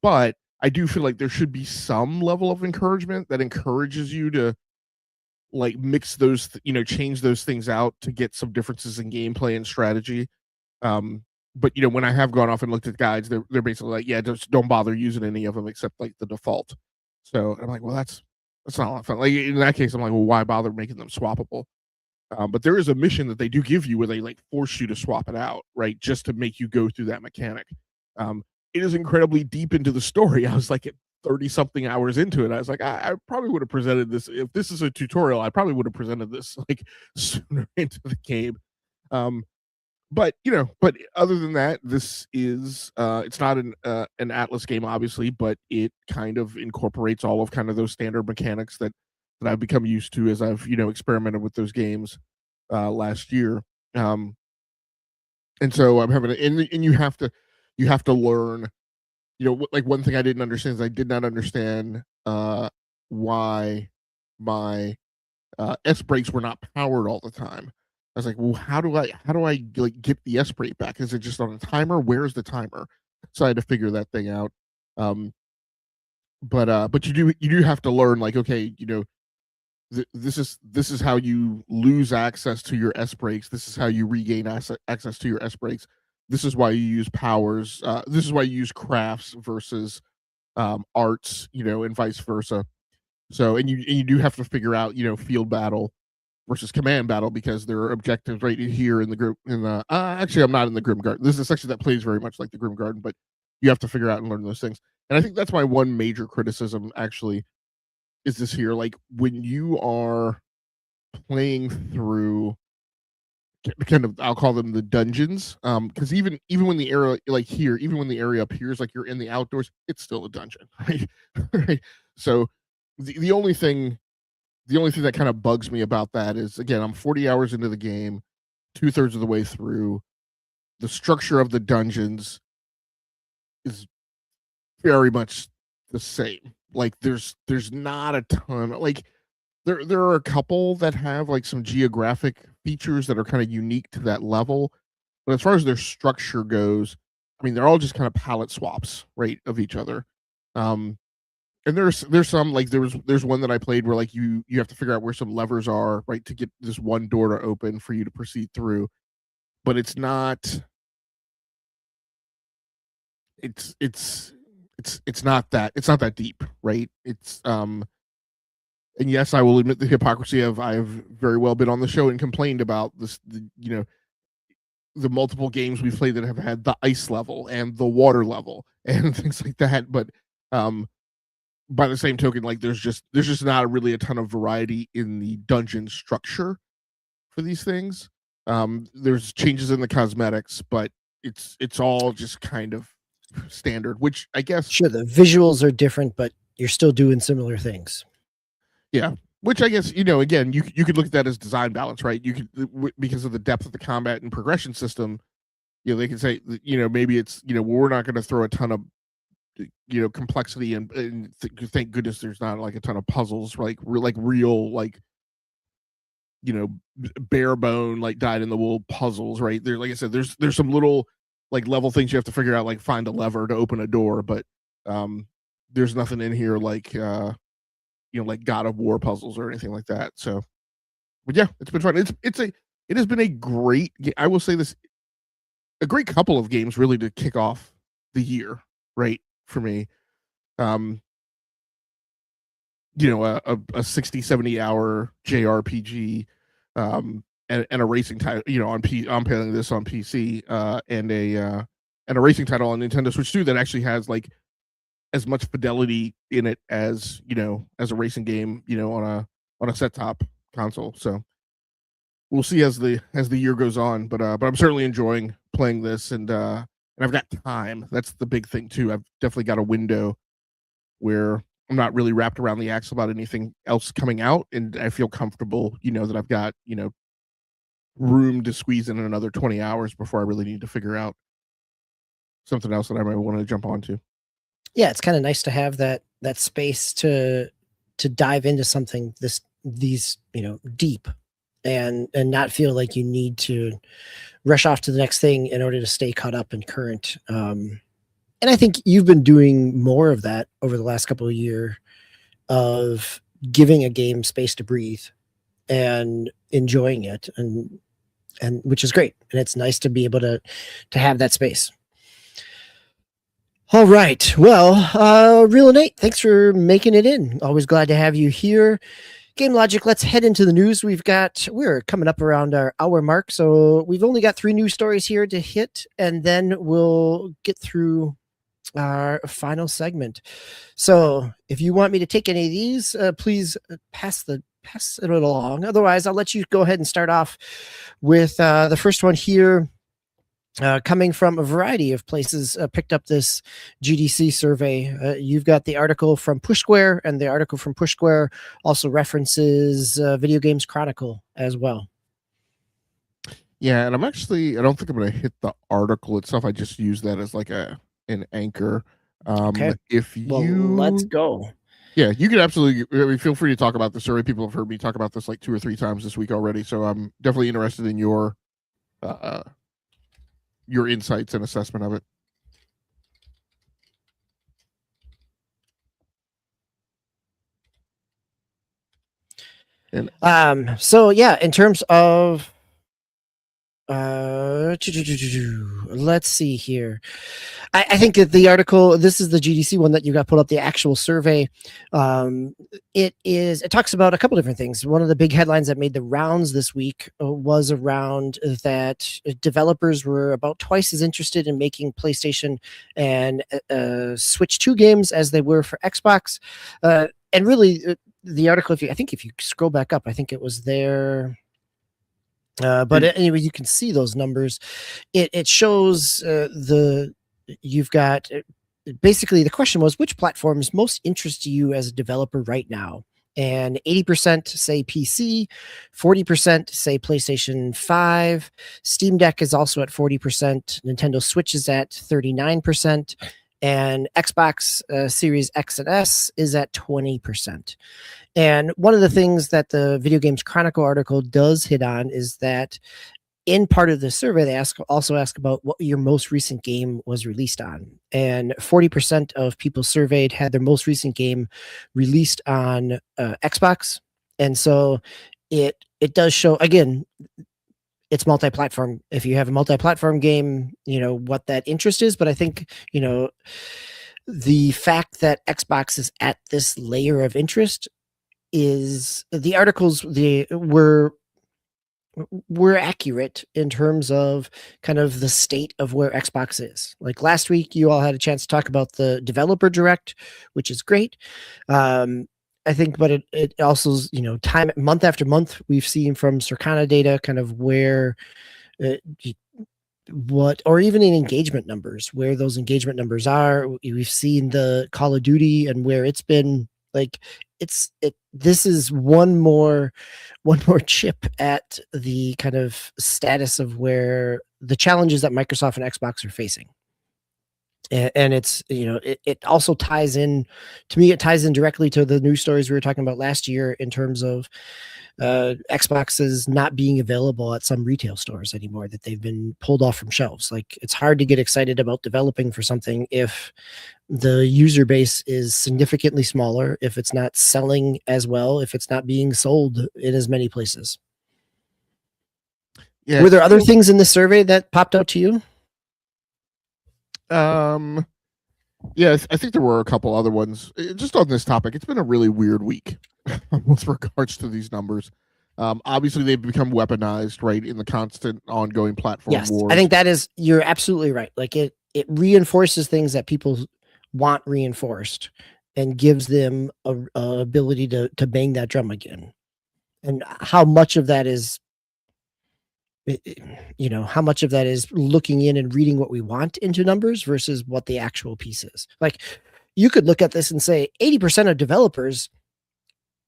But I do feel like there should be some level of encouragement that encourages you to like mix those, change those things out to get some differences in gameplay and strategy. But when I have gone off and looked at guides, they're basically like, yeah, just don't bother using any of them except like the default. So I'm like, well, that's not a lot of fun. Like in that case, I'm like, well, why bother making them swappable? But there is a mission that they do give you where they like force you to swap it out, right? Just to make you go through that mechanic. It is incredibly deep into the story. I was like at 30 something hours into it. I was like, I probably would have presented this. If this is a tutorial, I probably would have presented this like sooner into the game. But but other than that, this is it's not an Atlas game, obviously, but it kind of incorporates all of kind of those standard mechanics that I've become used to as I've experimented with those games last year. And so I'm having and you have to learn. Like one thing I didn't understand is I did not understand why my S brakes were not powered all the time. I was like, well, how do I like get the S brake back? Is it just on a timer? Where's the timer? So I had to figure that thing out. Um, but you do have to learn, like, okay, this is how you lose access to your S brakes. This is how you regain access to your S brakes. This is why you use powers. This is why you use crafts versus arts, and vice versa. So and you do have to figure out, field battle versus command battle, because there are objectives right here in the group. In the actually, I'm not in the Grim Garden. This is a section that plays very much like the Grim Garden, but you have to figure out and learn those things. And I think that's my one major criticism, actually, is this here. Like, when you are playing through kind of, I'll call them the dungeons, because even when the area, like here, even when the area appears like you're in the outdoors, it's still a dungeon, right? Right. So the only thing that kind of bugs me about that is, again, I'm 40 hours into the game, 2/3 of the way through. The structure of the dungeons is very much the same. Like, there's not a ton. Like, there are a couple that have like some geographic features that are kind of unique to that level, but as far as their structure goes, I mean, they're all just kind of palette swaps, right, of each other. Um, and there's some, like, there's one that I played where, like, you have to figure out where some levers are, right, to get this one door to open for you to proceed through. But it's not that deep, right? And yes, I will admit the hypocrisy of, I've very well been on the show and complained about this, the multiple games we've played that have had the ice level and the water level and things like that. But by the same token, like, there's just not really a ton of variety in the dungeon structure for these things. There's changes in the cosmetics, but it's all just kind of standard, which I guess, Sure, the visuals are different, but you're still doing similar things. yeah, which I guess, again, you could look at that as design balance, right? You could, because of the depth of the combat and progression system, they can say, maybe it's, we're not going to throw a ton of, complexity, and thank goodness there's not like a ton of puzzles, like real, like, bare bone, like, dyed in the wool puzzles, right there. Like I said, there's some little, like, level things you have to figure out, like find a lever to open a door, but there's nothing in here like like God of War puzzles or anything like that. So, but yeah, it's been fun. It has been a great, I will say this, a great couple of games really to kick off the year, right, for me. A 60, 70 hour JRPG, and a racing title, I'm playing this on PC, and a racing title on Nintendo Switch 2 that actually has, like, as much fidelity in it as, as a racing game, on a set top console. So we'll see as the year goes on, but I'm certainly enjoying playing this, and I've got time. That's the big thing too. I've definitely got a window where I'm not really wrapped around the axle about anything else coming out, and I feel comfortable, that I've got, room to squeeze in another 20 hours before I really need to figure out something else that I might want to jump onto. Yeah, it's kind of nice to have that space to dive into something these deep, and not feel like you need to rush off to the next thing in order to stay caught up and current. And I think you've been doing more of that over the last couple of years, of giving a game space to breathe and enjoying it, and which is great. And it's nice to be able to have that space. All right. Well, Real Nate, thanks for making it in. Always glad to have you here. Game Logic, let's head into the news. We're coming up around our hour mark, so we've only got 3 news stories here to hit, and then we'll get through our final segment. So if you want me to take any of these, please pass it along. Otherwise, I'll let you go ahead and start off with the first one here. coming from a variety of places, picked up this GDC survey. You've got the article from Push Square, and the article from Push Square also references Video Games Chronicle as well. Yeah, and I don't think I'm going to hit the article itself. I just use that as like an anchor. Okay. If Well, let's go. Yeah, you can absolutely feel free to talk about the survey. People have heard me talk about this like 2 or 3 times this week already, so I'm definitely interested in your insights and assessment of it. And so yeah, in terms of let's see here. I think that the article, this is the GDC one that you got put up, the actual survey. It talks about a couple different things. One of the big headlines that made the rounds this week was around that developers were about twice as interested in making PlayStation and Switch 2 games as they were for Xbox. And really, the article, if you scroll back up, I think it was there. But anyway, you can see those numbers. It shows you've got basically the question was, which platforms most interest you as a developer right now? And 80% say PC, 40% say PlayStation 5. Steam Deck is also at 40%. Nintendo Switch is at 39%. And Xbox Series X and S is at 20%. And one of the things that the Video Games Chronicle article does hit on is that in part of the survey, they also ask about what your most recent game was released on. And 40% of people surveyed had their most recent game released on Xbox. And so it does show, again, it's multi-platform. If you have a multi-platform game, what that interest is. But I think, the fact that Xbox is at this layer of interest is the articles were accurate in terms of kind of the state of where Xbox is. Like last week, you all had a chance to talk about the developer direct, which is great. I think, but it also, time month after month, we've seen from Circana data kind of where or even in engagement numbers, where those engagement numbers are. We've seen the Call of Duty and where it's been like, this is one more chip at the kind of status of where the challenges that Microsoft and Xbox are facing. And it's, it also ties in, to me, it ties in directly to the news stories we were talking about last year in terms of Xboxes not being available at some retail stores anymore, that they've been pulled off from shelves. Like, it's hard to get excited about developing for something if the user base is significantly smaller, if it's not selling as well, if it's not being sold in as many places. Yeah. Were there other things in the survey that popped out to you? Yeah, I think there were a couple other ones just on this topic. It's been a really weird week with regards to these numbers. Obviously, they've become weaponized, right, in the constant ongoing platform wars. I think you're absolutely right. Like, it reinforces things that people want reinforced and gives them a ability to bang that drum again. And how much of that is, how much of that is looking in and reading what we want into numbers versus what the actual piece is. Like, you could look at this and say 80% of developers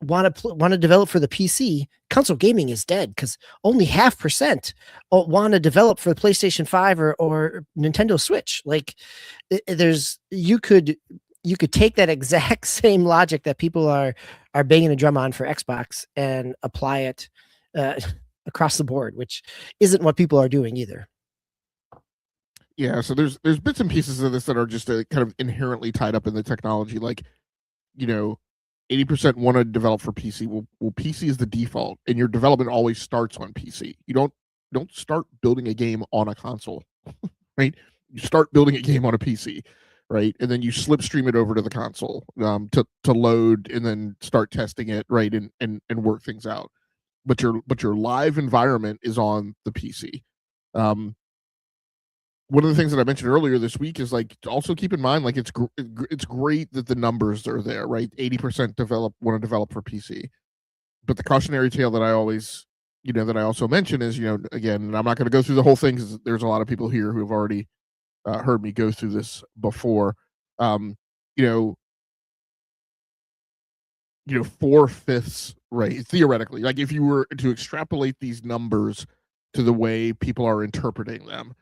want to develop for the PC. Console gaming is dead because only 0.5% want to develop for the PlayStation 5 or Nintendo Switch. Like, you could take that exact same logic that people are banging a drum on for Xbox and apply it across the board, which isn't what people are doing either. Yeah, so there's bits and pieces of this that are just kind of inherently tied up in the technology. Like, 80% want to develop for PC. Well, PC is the default, and your development always starts on PC. You don't start building a game on a console, right? You start building a game on a PC, right? And then you slipstream it over to the console to load and then start testing it, right, and work things out. But your live environment is on the PC. One of the things that I mentioned earlier this week is, like, also keep in mind, like, it's great that the numbers are there, right? 80% want to develop for PC, but the cautionary tale that I always that I also mention is, again, and I'm not going to go through the whole thing because there's a lot of people here who have already heard me go through this before. Um, you know, 4/5, right? Theoretically, like if you were to extrapolate these numbers to the way people are interpreting them,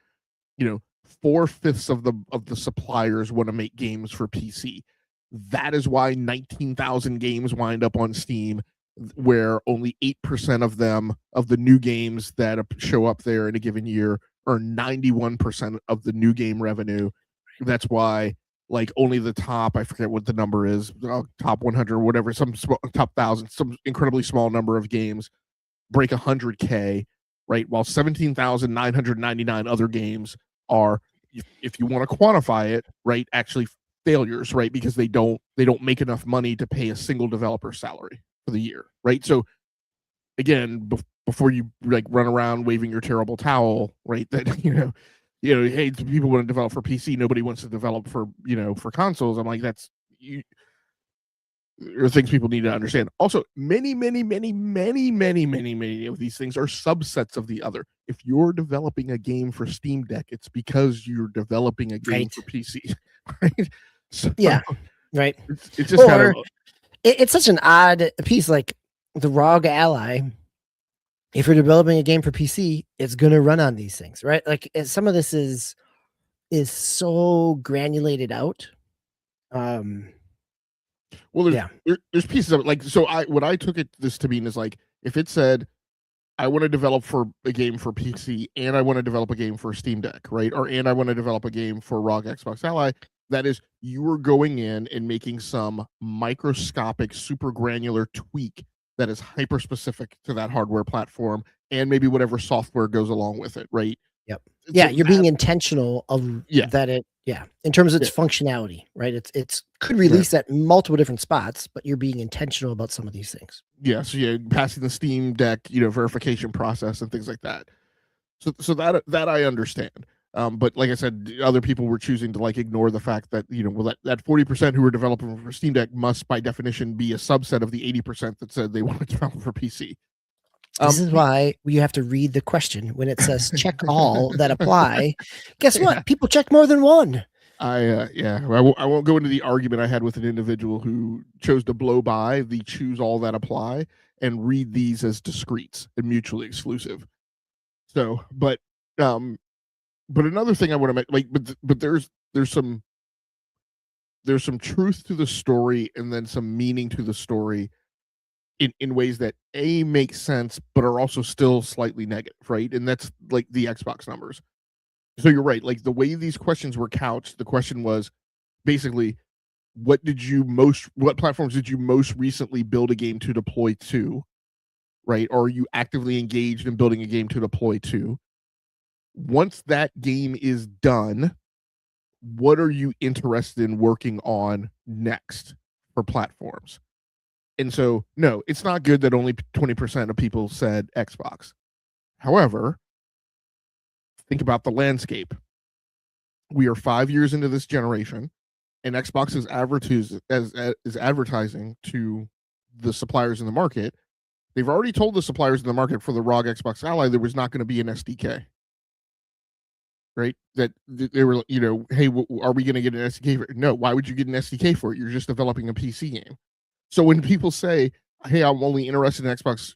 4/5 of the suppliers want to make games for PC. That is why 19,000 games wind up on Steam, where only 8% of them, of the new games that show up there in a given year, earn 91% of the new game revenue. That's why, like, only the top, I forget what the number is, top 100 or whatever, top 1,000, some incredibly small number of games break 100K, right? While 17,999 other games are, if you want to quantify it, right, actually failures, right? Because they don't make enough money to pay a single developer salary for the year, right? So again, before you like run around waving your terrible towel, right? That hey, people want to develop for PC, nobody wants to develop for for consoles. I'm like, that's are things people need to understand. Also, many of these things are subsets of the other. If you're developing a game for Steam Deck, it's because you're developing a game for PC, right? So, yeah, right. It's just kind of it's such an odd piece, like the ROG Ally. If you're developing a game for PC, it's going to run on these things, right? Like some of this is so granulated out. Well, there's pieces of it. Like, so what I took this to mean is, like, if it said, I want to develop for a game for PC and I want to develop a game for Steam Deck, right? And I want to develop a game for ROG Xbox Ally. That is, you are going in and making some microscopic, super granular tweak that is hyper specific to that hardware platform and maybe whatever software goes along with it, right? Yep. Yeah, you're being intentional of that. In terms of its functionality, right? It's could release at multiple different spots, but you're being intentional about some of these things. Yeah, so passing the Steam Deck, verification process and things like that. So that I understand. But like I said, other people were choosing to like ignore the fact that that 40% who were developing for Steam Deck must by definition be a subset of the 80% that said they want to develop for PC. This is why you have to read the question when it says check all that apply. Guess what? People check more than one. I won't go into the argument I had with an individual who chose to blow by the choose all that apply and read these as discretes and mutually exclusive. So, but another thing I want to make, like, but there's some truth to the story and then some meaning to the story in ways that make sense but are also still slightly negative, right? And that's like the Xbox numbers. So you're right, like the way these questions were couched, the question was basically, what platforms did you most recently build a game to deploy to, right? Or are you actively engaged in building a game to deploy to? Once that game is done, what are you interested in working on next for platforms? And so, no, it's not good that only 20% of people said Xbox. However, think about the landscape. We are 5 years into this generation, and Xbox is advertising to the suppliers in the market. They've already told the suppliers in the market for the ROG Xbox Ally there was not going to be an SDK. Right? That they were, hey, are we going to get an SDK for it? No, why would you get an SDK for it? You're just developing a PC game. So when people say, hey, I'm only interested in Xbox,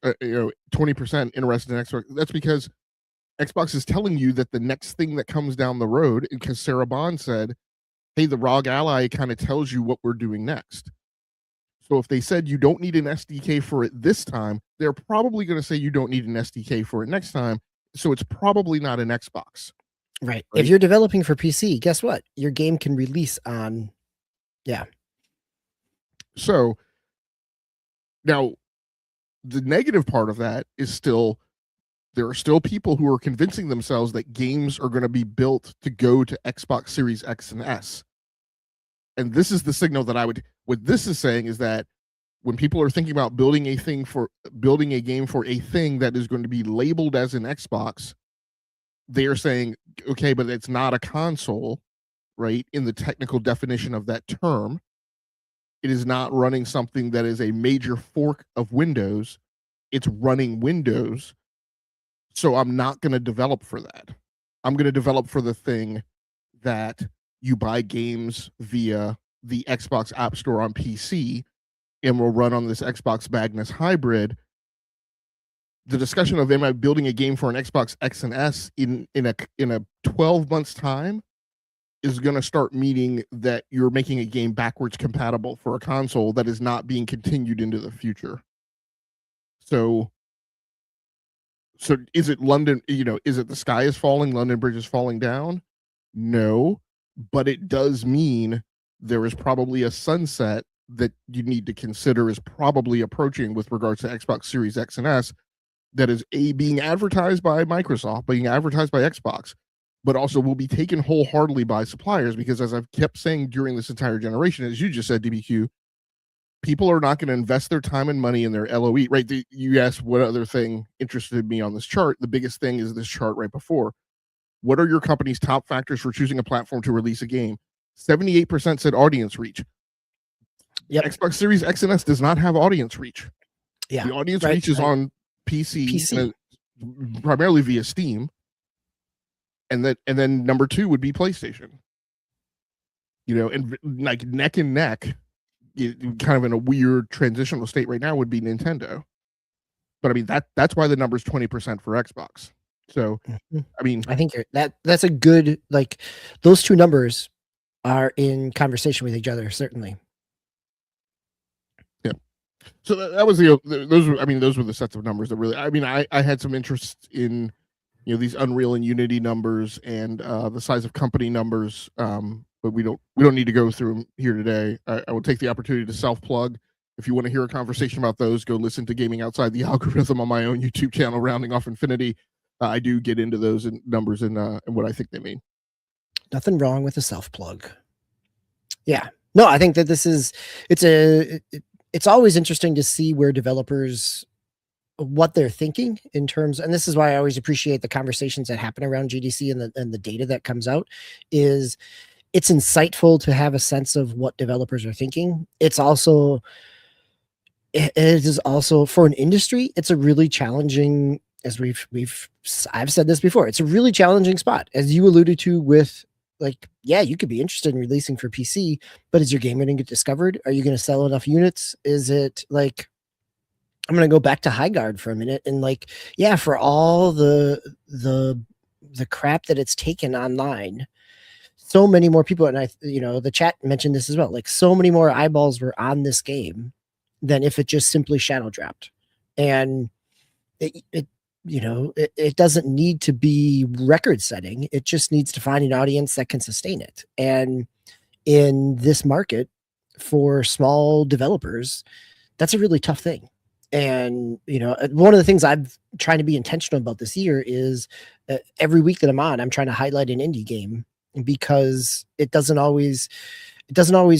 20% interested in Xbox, that's because Xbox is telling you that the next thing that comes down the road, because Sarah Bond said, hey, the ROG Ally kind of tells you what we're doing next. So if they said you don't need an SDK for it this time, they're probably going to say you don't need an SDK for it next time. So it's probably not an Xbox. Right. If you're developing for PC, guess what? Your game can release on, So now the negative part of that is still, there are still people who are convincing themselves that games are going to be built to go to Xbox Series X and S. And this is the signal that what this is saying is that when people are thinking about building a game for a thing that is going to be labeled as an Xbox, they are saying, okay, but it's not a console, right? In the technical definition of that term, it is not running something that is a major fork of Windows. It's running Windows, So I'm not going to develop for that. I'm going to develop for the thing that you buy games via the Xbox App Store on PC and will run on this Xbox Magnus hybrid. The discussion of am I building a game for an Xbox X and S in a 12 months time is going to start meaning that you're making a game backwards compatible for a console that is not being continued into the future. So is it London, is it the sky is falling, London Bridge is falling down? No, but it does mean there is probably a sunset that you need to consider is probably approaching with regards to Xbox Series X and S that is being advertised by Microsoft, being advertised by Xbox, but also will be taken wholeheartedly by suppliers because, as I've kept saying during this entire generation, as you just said, DBQ, people are not going to invest their time and money in their LOE, right? You asked what other thing interested me on this chart. The biggest thing is this chart right before. What are your company's top factors for choosing a platform to release a game? 78% said audience reach. Yep. Xbox Series X and S does not have audience reach. Yeah. The audience reach is on PC. And primarily via Steam. And then number 2 would be PlayStation. And like neck and neck, kind of in a weird transitional state right now would be Nintendo. But I mean that's why the number's 20% for Xbox. So I mean, I think that's a good, like, those two numbers are in conversation with each other, certainly. Yeah. So that was those were the sets of numbers that really, I had some interest in these Unreal and Unity numbers and the size of company numbers, but we don't need to go through them here today. I will take the opportunity to self-plug. If you want to hear a conversation about those, go listen to Gaming Outside the Algorithm on my own YouTube channel, Rounding Off Infinity. I do get into those numbers and what I think they mean. Nothing wrong with a self-plug. Yeah. No, I think that it's always interesting to see where developers, what they're thinking in terms, and this is why I always appreciate the conversations that happen around GDC and the data that comes out. Is it's insightful to have a sense of what developers are thinking. It is also for an industry, it's a really challenging, as I've said this before, it's a really challenging spot, as you alluded to with, like, yeah, you could be interested in releasing for PC, but is your game going to get discovered? Are you going to sell enough units? Is it like, I'm going to go back to Highguard for a minute, and like, yeah, for all the crap that it's taken online, so many more people, and the chat mentioned this as well, like so many more eyeballs were on this game than if it just simply shadow dropped. And it doesn't need to be record setting. It just needs to find an audience that can sustain it. And in this market for small developers, that's a really tough thing. And, one of the things I'm trying to be intentional about this year is every week that I'm on, I'm trying to highlight an indie game, because it doesn't always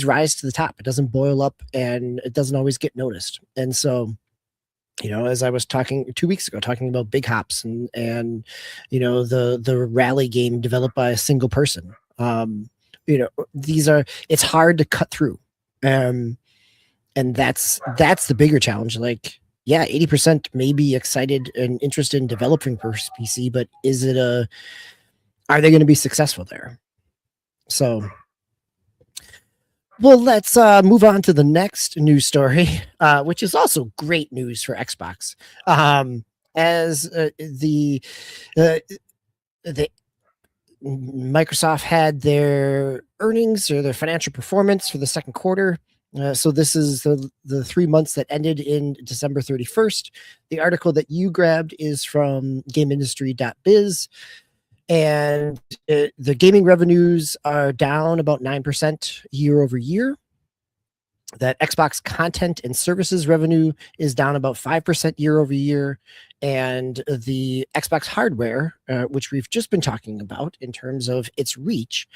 rise to the top. It doesn't boil up, and it doesn't always get noticed. And so, as I was talking 2 weeks ago, talking about Big Hops and the rally game developed by a single person, it's hard to cut through. And that's the bigger challenge. Like, yeah, 80% may be excited and interested in developing for PC, but are they going to be successful there? So, well, let's move on to the next news story, which is also great news for Xbox. As the Microsoft had their earnings, or their financial performance for the second quarter. So this is the 3 months that ended in December 31st. The article that you grabbed is from GameIndustry.biz. And the gaming revenues are down about 9% year over year. That Xbox content and services revenue is down about 5% year over year. And the Xbox hardware, which we've just been talking about in terms of its reach,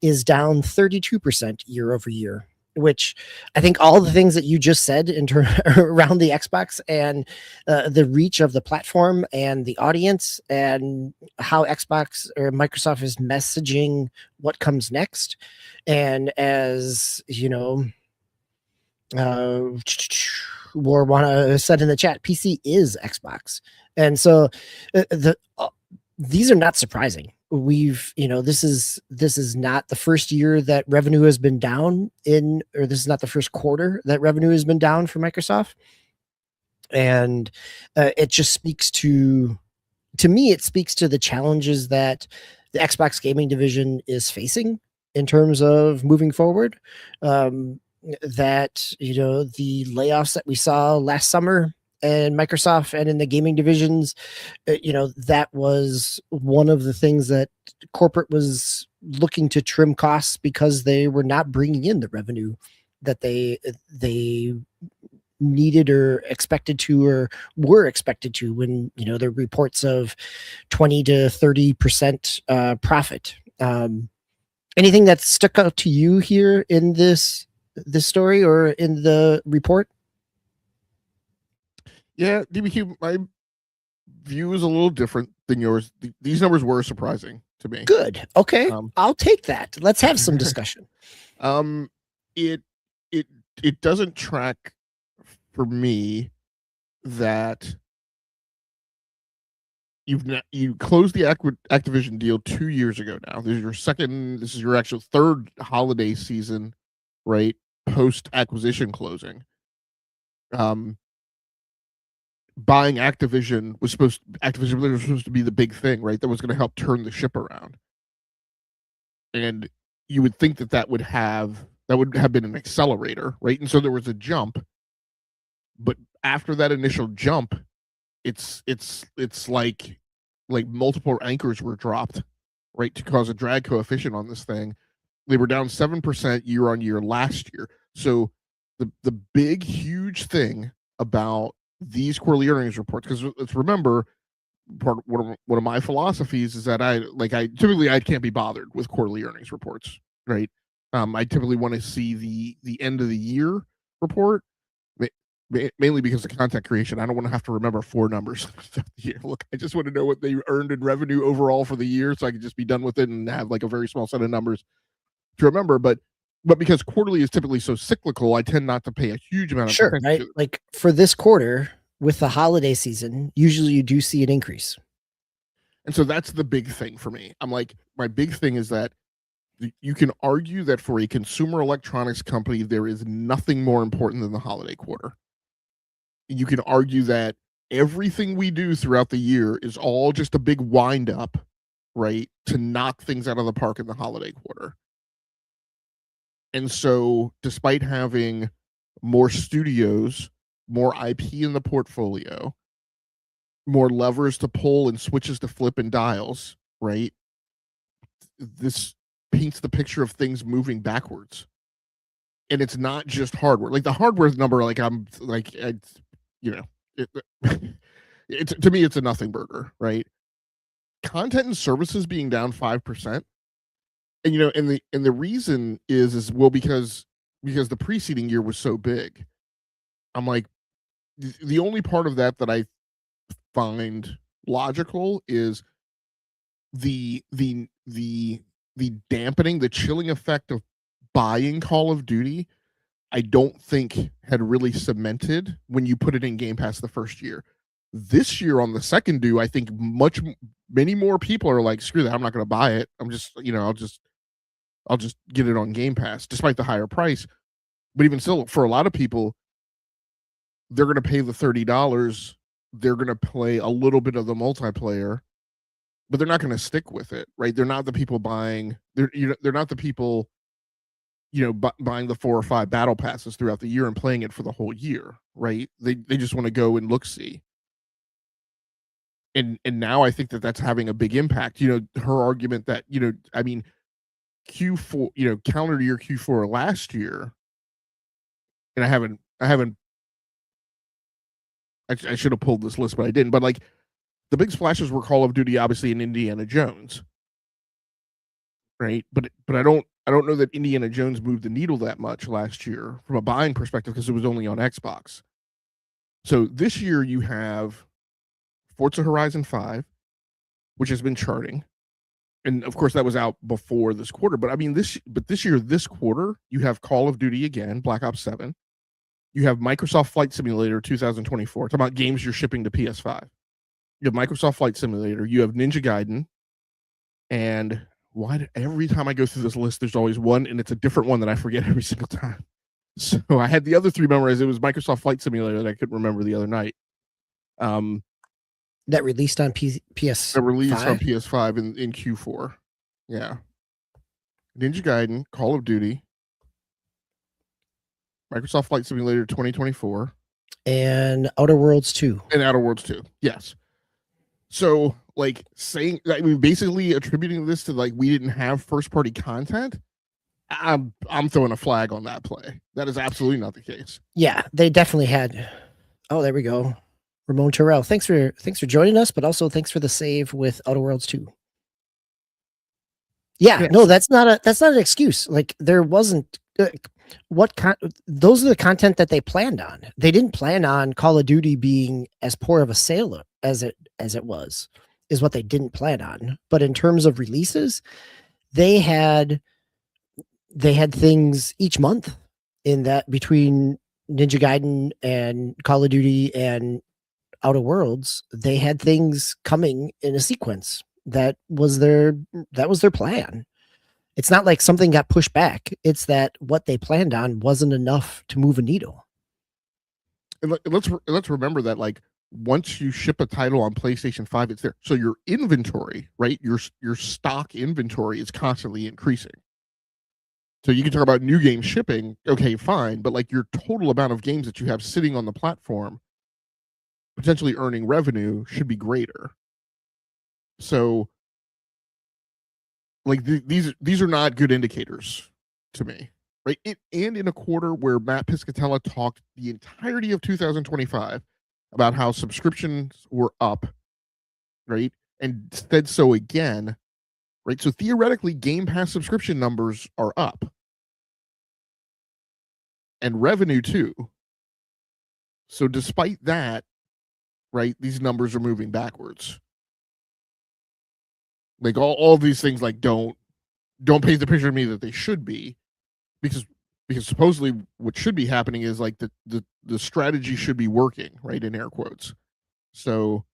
is down 32% year over year. Which I think all the things that you just said around the Xbox and the reach of the platform and the audience and how Xbox or Microsoft is messaging what comes next. And as Warwana said in the chat, PC is Xbox, and so these are not surprising. We've, this is not the first year that revenue has been down or this is not the first quarter that revenue has been down for Microsoft, and it just speaks to me. It speaks to the challenges that the Xbox gaming division is facing in terms of moving forward. That the layoffs that we saw last summer and Microsoft and in the gaming divisions, that was one of the things that corporate was looking to trim costs because they were not bringing in the revenue that they needed or expected to or were expected to when there are reports of 20 to 30% profit. Anything that stuck out to you here in this story or in the report? Yeah, DBQ, my view is a little different than yours. These numbers were surprising to me. Good. Okay. I'll take that. Let's have some discussion. It doesn't track for me that you closed the Activision deal 2 years ago now. This is your actual third holiday season, right? Post acquisition closing. Buying Activision was supposed to be the big thing, right? That was going to help turn the ship around. And you would think that would have been an accelerator, right? And so there was a jump. But after that initial jump, it's like multiple anchors were dropped, right, to cause a drag coefficient on this thing. They were down 7% year on year last year. So the big huge thing about these quarterly earnings reports, because let's remember, one of my philosophies is that I can't be bothered with quarterly earnings reports, right? I typically want to see the end of the year report, mainly because of content creation. I don't want to have to remember 4 numbers. Look, I just want to know what they earned in revenue overall for the year, so I can just be done with it and have like a very small set of numbers to remember. But because quarterly is typically so cyclical, I tend not to pay a huge amount of attention. Right? Like for this quarter with the holiday season, usually you do see an increase. And so that's the big thing for me. I'm like, my big thing is that you can argue that for a consumer electronics company, there is nothing more important than the holiday quarter. You can argue that everything we do throughout the year is all just a big wind up, right, to knock things out of the park in the holiday quarter. And so despite having more studios, more IP in the portfolio, more levers to pull and switches to flip and dials, right, this paints the picture of things moving backwards. And it's not just hardware. Like the hardware number, like to me, it's a nothing burger, right? Content and services being down 5%. And and the reason is because the preceding year was so big. I'm like, the only part of that I find logical is the dampening, the chilling effect of buying Call of Duty. I don't think had really cemented when you put it in Game Pass the first year. This year on the second due, I think many more people are like, screw that, I'm not going to buy it. I'm just, I'll just get it on Game Pass, despite the higher price. But even still, for a lot of people, they're going to pay the $30. They're going to play a little bit of the multiplayer, but they're not going to stick with it, right? They're not the people buying. They're not the people, buying the 4 or 5 battle passes throughout the year and playing it for the whole year, right? They just want to go and look see. And now I think that's having a big impact. Her argument that Q4, calendar year Q4 last year, and I should have pulled this list, but I didn't. But like the big splashes were Call of Duty, obviously, and Indiana Jones, right? But I don't know that Indiana Jones moved the needle that much last year from a buying perspective because it was only on Xbox. So this year you have Forza Horizon 5, which has been charting. And of course that was out before this quarter, but I mean this year, this quarter, you have Call of Duty again, Black Ops 7. You have Microsoft Flight Simulator 2024. It's about games you're shipping to PS5. You have Microsoft Flight Simulator. You have Ninja Gaiden. And every time I go through this list, there's always one, and it's a different one that I forget every single time. So I had the other three memorized. It was Microsoft Flight Simulator that I couldn't remember the other night. That released on PS. That released on PS5 in Q4. Yeah. Ninja Gaiden, Call of Duty, Microsoft Flight Simulator 2024, and Outer Worlds 2. And Outer Worlds 2. Yes. So, like, basically attributing this to like we didn't have first party content. I'm throwing a flag on that play. That is absolutely not the case. Yeah, they definitely had. Oh, there we go. Ramon Terrell, thanks for joining us, but also thanks for the save with Outer Worlds 2. Yeah, yes. No, that's not an excuse. Like there wasn't those are the content that they planned on. They didn't plan on Call of Duty being as poor of a sale as it was, is what they didn't plan on. But in terms of releases, they had things each month in that between Ninja Gaiden and Call of Duty and Outer Worlds, they had things coming in a sequence. That was their plan. It's not like something got pushed back. It's that what they planned on wasn't enough to move a needle. And let's remember that like once you ship a title on PlayStation 5, it's there. So your inventory, right? Your stock inventory is constantly increasing. So you can talk about new game shipping, okay, fine, but like your total amount of games that you have sitting on the platform potentially earning revenue should be greater. So like these are not good indicators to me, right? And in a quarter where Matt Piscatella talked the entirety of 2025 about how subscriptions were up, right? And said so again, right? So theoretically, Game Pass subscription numbers are up. And revenue too. So despite that, right, these numbers are moving backwards. Like all these things like don't paint the picture to me that they should be, because supposedly what should be happening is like the strategy should be working, right, in air quotes. So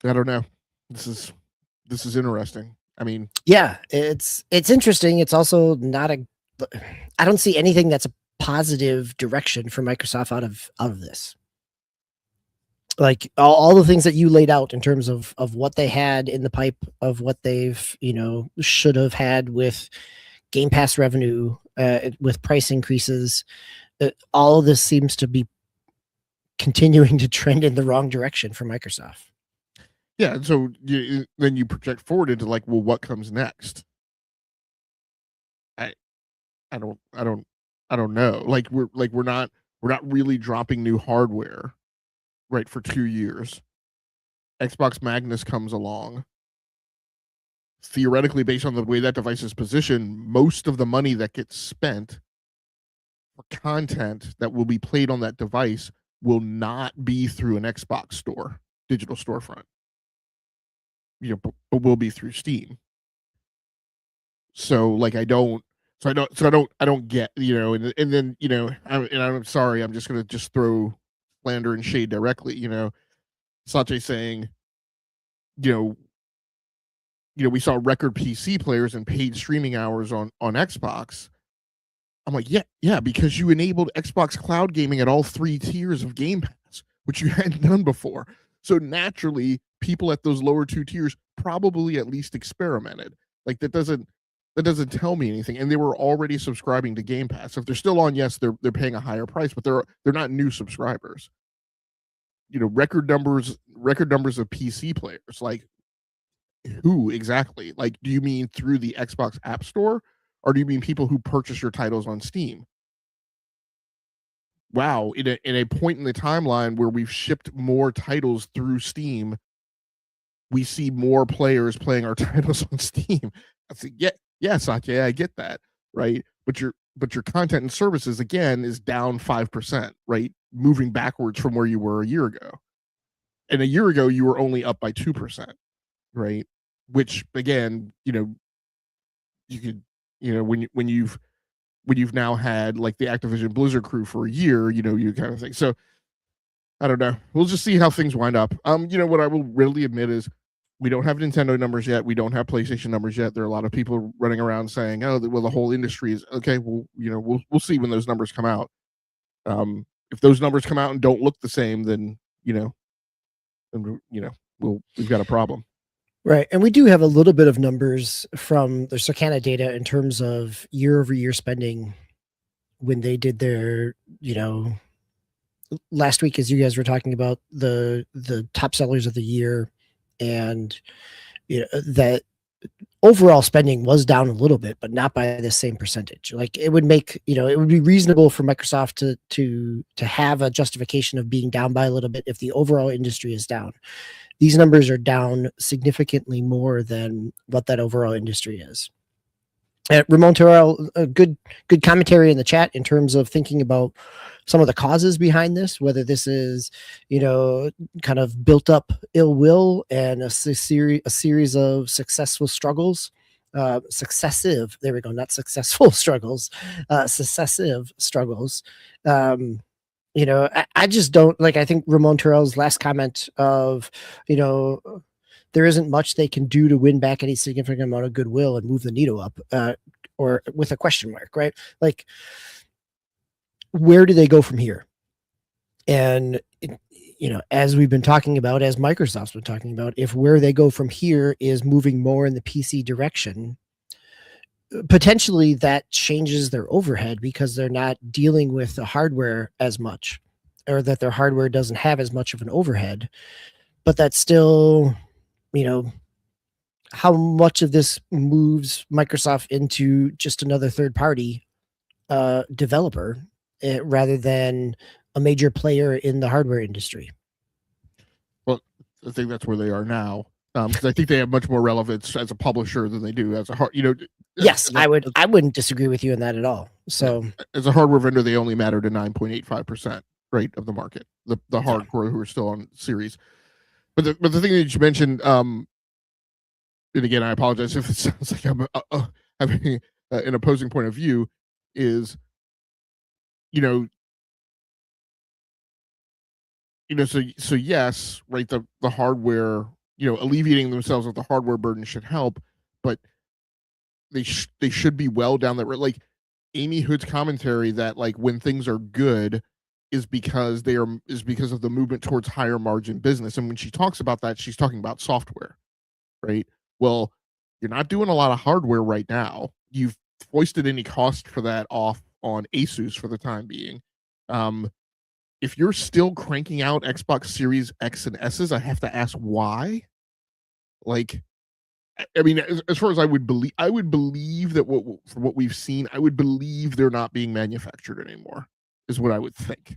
I don't know. This is interesting. I mean, yeah, it's interesting. It's also not I don't see anything that's a positive direction for Microsoft out of this. Like all the things that you laid out in terms of what they had in the pipe, of what they've, should have had with Game Pass revenue, with price increases, all of this seems to be continuing to trend in the wrong direction for Microsoft. Yeah, and so then you project forward into like, well, what comes next? I don't know. Like we're not really dropping new hardware, right, for 2 years. Xbox Magnus comes along. Theoretically, based on the way that device is positioned, most of the money that gets spent for content that will be played on that device will not be through an Xbox store, digital storefront. But will be through Steam. So like I don't get, and then, I'm sorry, I'm just going to just throw slander and shade directly, Sache saying, we saw record PC players and paid streaming hours on Xbox. I'm like, yeah, because you enabled Xbox cloud gaming at all 3 tiers of Game Pass, which you hadn't done before. So naturally, people at those lower 2 tiers probably at least experimented. Like that doesn't tell me anything. And they were already subscribing to Game Pass. If they're still on, yes, they're paying a higher price, but they're not new subscribers. Record numbers of PC players. Like who exactly? Like, do you mean through the Xbox App Store, or do you mean people who purchase your titles on Steam? Wow, in a point in the timeline where we've shipped more titles through Steam, we see more players playing our titles on Steam. I say, yeah, Satya, I get that, right? But your content and services again is down 5%, right? Moving backwards from where you were a year ago. And a year ago you were only up by 2%, right? Which again, you could, when you've when you've now had like the Activision Blizzard crew for a year, you kind of think. So I don't know. We'll just see how things wind up. What I will readily admit is we don't have Nintendo numbers yet. We don't have PlayStation numbers yet. There are a lot of people running around saying, "Oh, well, the whole industry is okay." Well, we'll see when those numbers come out. If those numbers come out and don't look the same, then we've got a problem. Right. And we do have a little bit of numbers from the Circana data in terms of year-over-year spending when they did their, last week, as you guys were talking about the top sellers of the year, and that overall spending was down a little bit, but not by the same percentage. Like it would make, it would be reasonable for Microsoft to have a justification of being down by a little bit if the overall industry is down. These numbers are down significantly more than what that overall industry is. Ramon Terrell, a good commentary in the chat in terms of thinking about some of the causes behind this, whether this is, kind of built up ill will and a series of successful struggles, successive, there we go, not successful struggles, successive struggles. I just don't like, I think Ramon Terrell's last comment of, there isn't much they can do to win back any significant amount of goodwill and move the needle up, or with a question mark, right? Like, where do they go from here? And, as we've been talking about, as Microsoft's been talking about, if where they go from here is moving more in the PC direction, potentially that changes their overhead because they're not dealing with the hardware as much, or that their hardware doesn't have as much of an overhead. But that's still, how much of this moves Microsoft into just another third party developer rather than a major player in the hardware industry? Well, I think that's where they are now, because I think they have much more relevance as a publisher than they do as a Yes, I wouldn't disagree with you on that at all. So as a hardware vendor, they only matter to 9.85%, right, of the market, the hardcore who are still on series. But the thing that you mentioned, and again, I apologize if it sounds like I'm having an opposing point of view, is, so yes, right, the hardware, alleviating themselves of the hardware burden should help, but they should be well down that road. Like Amy Hood's commentary that like when things are good is because of the movement towards higher margin business. And when she talks about that, she's talking about software, right? Well, you're not doing a lot of hardware right now. You've foisted any cost for that off on Asus for the time being. If you're still cranking out Xbox Series X and S's, I have to ask why. Like, I mean, as far as I would believe that from what we've seen, I would believe they're not being manufactured anymore, is what I would think,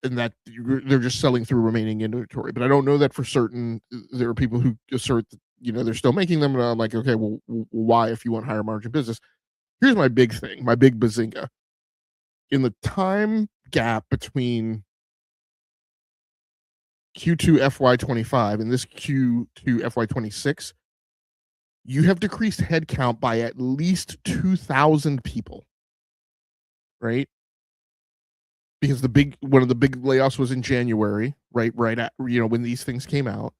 and that they're just selling through remaining inventory. But I don't know that for certain. There are people who assert that they're still making them, and I'm like, okay, well, why if you want higher margin business? Here's my big thing, my big bazinga. In the time gap between Q2 FY25 and this Q2 FY26, you have decreased headcount by at least 2,000 people, right? Because one of the big layoffs was in January, right at when these things came out,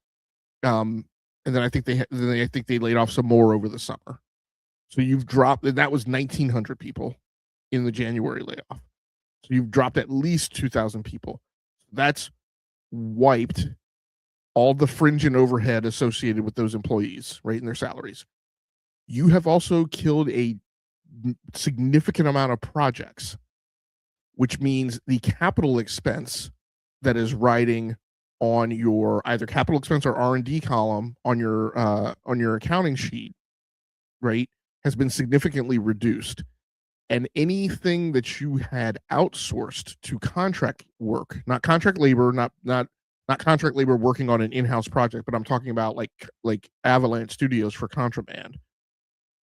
and then I think they laid off some more over the summer. So you've dropped, and that was 1,900 people in the January layoff. So you've dropped at least 2,000 people. That's wiped all the fringe and overhead associated with those employees, right, and their salaries. You have also killed a significant amount of projects, which means the capital expense that is riding on your either capital expense or R&D column on your accounting sheet, right, has been significantly reduced. And anything that you had outsourced to contract work, not contract labor, not contract labor working on an in-house project, but I'm talking about like Avalanche Studios for Contraband.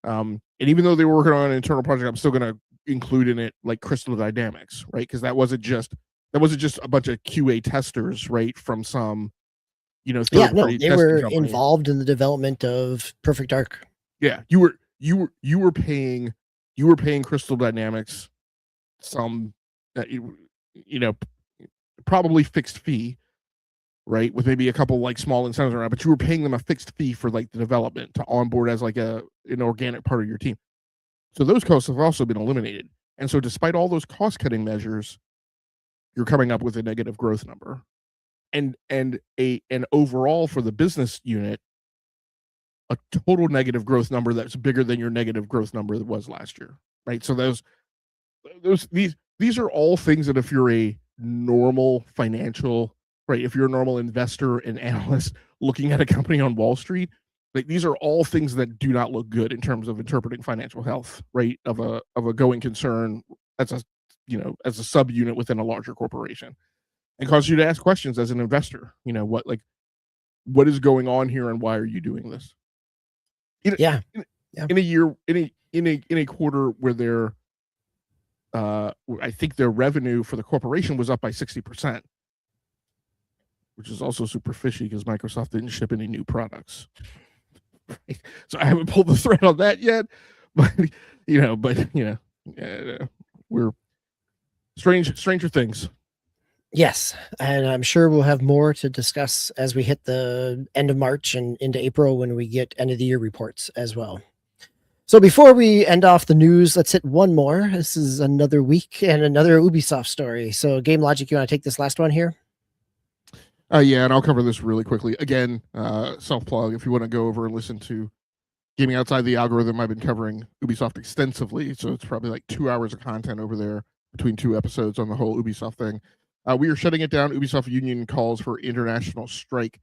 And even though they were working on an internal project, I'm still going to include in it like Crystal Dynamics, right? Because that wasn't just a bunch of QA testers, right, from some they were involved in the development of Perfect Dark. Yeah, you were paying you were paying Crystal Dynamics some, probably fixed fee, right? With maybe a couple like small incentives around, but you were paying them a fixed fee for like the development to onboard as like an organic part of your team. So those costs have also been eliminated. And so despite all those cost cutting measures, you're coming up with a negative growth number. And overall for the business unit, a total negative growth number that's bigger than your negative growth number that was last year. Right. So these are all things that if you're a normal financial, right, if you're a normal investor and analyst looking at a company on Wall Street, like these are all things that do not look good in terms of interpreting financial health, right, of a going concern as a subunit within a larger corporation, and cause you to ask questions as an investor. What is going on here, and why are you doing this? In a year, in a quarter where they're I think their revenue for the corporation was up by 60%, which is also super fishy because Microsoft didn't ship any new products. Right? So I haven't pulled the thread on that yet, but we're stranger things. Yes, and I'm sure we'll have more to discuss as we hit the end of March and into April when we get end of the year reports as well. So before we end off the news, let's hit one more. This is another week and another Ubisoft story. So Game Logic, you want to take this last one here? Yeah, and I'll cover this really quickly. Again, self-plug, if you want to go over and listen to Gaming Outside the Algorithm, I've been covering Ubisoft extensively, so it's probably like 2 hours of content over there between 2 episodes on the whole Ubisoft thing. We are shutting it down. Ubisoft union calls for international strike.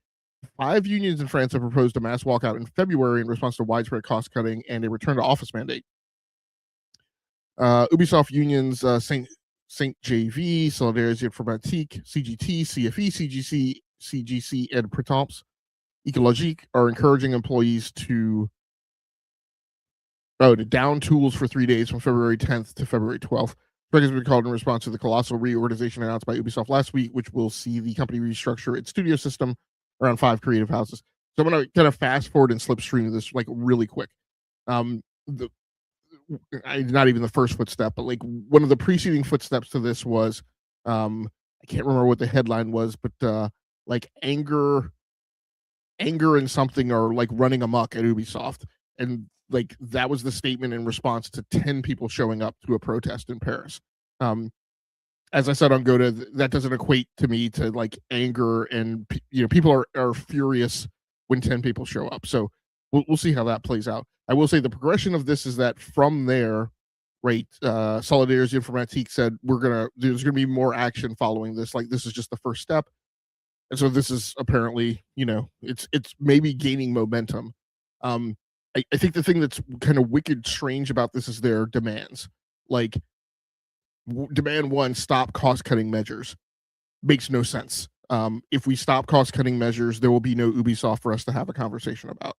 5 unions in France have proposed a mass walkout in February in response to widespread cost cutting and a return to office mandate. Ubisoft unions Saint JV, Solidarité Informatique, CGT, CFE, CGC, and Prétemps Ecologique are encouraging employees to down tools for 3 days from February 10th to February 12th. Strike has been called in response to the colossal reorganization announced by Ubisoft last week, which will see the company restructure its studio system around 5 creative houses. So I'm going to kind of fast forward and slipstream this like really quick. Not even the first footstep, but like one of the preceding footsteps to this was, I can't remember what the headline was, but like anger and something are like running amok at Ubisoft. And like that was the statement in response to 10 people showing up to a protest in Paris. As I said on Goda, that doesn't equate to me to like anger, and people are furious when 10 people show up. So we'll see how that plays out. I will say the progression of this is that from there, right, Solidarité Informatique said there's gonna be more action following this. Like this is just the first step. And so this is apparently, it's maybe gaining momentum. I think the thing that's kind of wicked strange about this is their demands. Like demand 1, stop cost-cutting measures. Makes no sense. If we stop cost-cutting measures, there will be no Ubisoft for us to have a conversation about.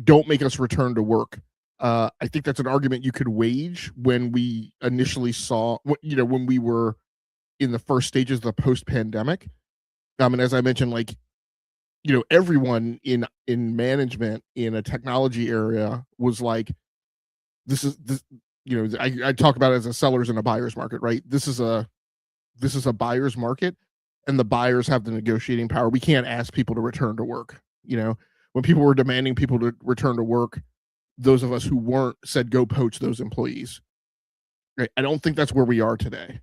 Don't make us return to work. I think that's an argument you could wage when we initially saw, when we were in the first stages of the post-pandemic. And as I mentioned, like, everyone in management in a technology area was like, I talk about it as a seller's and a buyer's market, right? This is a buyer's market, and the buyers have the negotiating power. We can't ask people to return to work. When people were demanding people to return to work, those of us who weren't said, go poach those employees. Right? I don't think that's where we are today.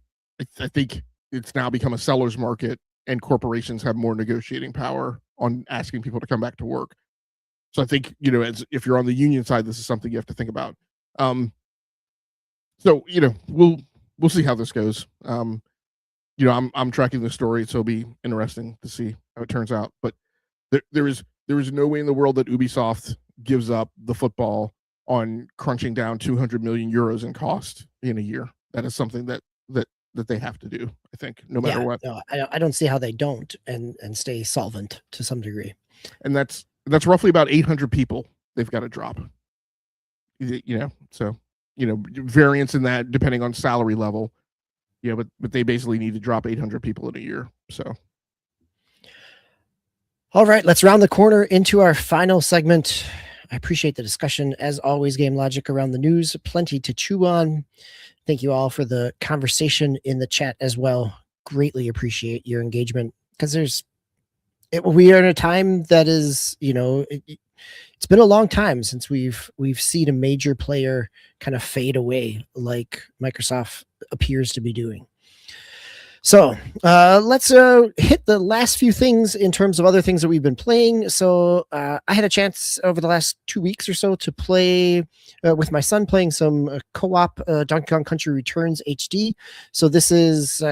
I think it's now become a seller's market, and corporations have more negotiating power on asking people to come back to work. So I think, if you're on the union side, this is something you have to think about. So, we'll see how this goes. I'm tracking the story, so it'll be interesting to see how it turns out. But there is no way in the world that Ubisoft gives up the football on crunching down 200 million euros in cost in a year. That is something that they have to do, I think, no matter what. No, I don't see how they don't and stay solvent to some degree. And that's roughly about 800 people they've got to drop. So, variance in that depending on salary level. Yeah, but they basically need to drop 800 people in a year. So, all right, let's round the corner into our final segment. I appreciate the discussion. As always, Game Logic around the news, plenty to chew on. Thank you all for the conversation in the chat as well. Greatly appreciate your engagement because we are in a time that is, it's been a long time since we've seen a major player kind of fade away like Microsoft appears to be doing. So let's hit the last few things in terms of other things that we've been playing. So I had a chance over the last 2 weeks or so to play with my son, playing some co-op Donkey Kong Country Returns HD. So this is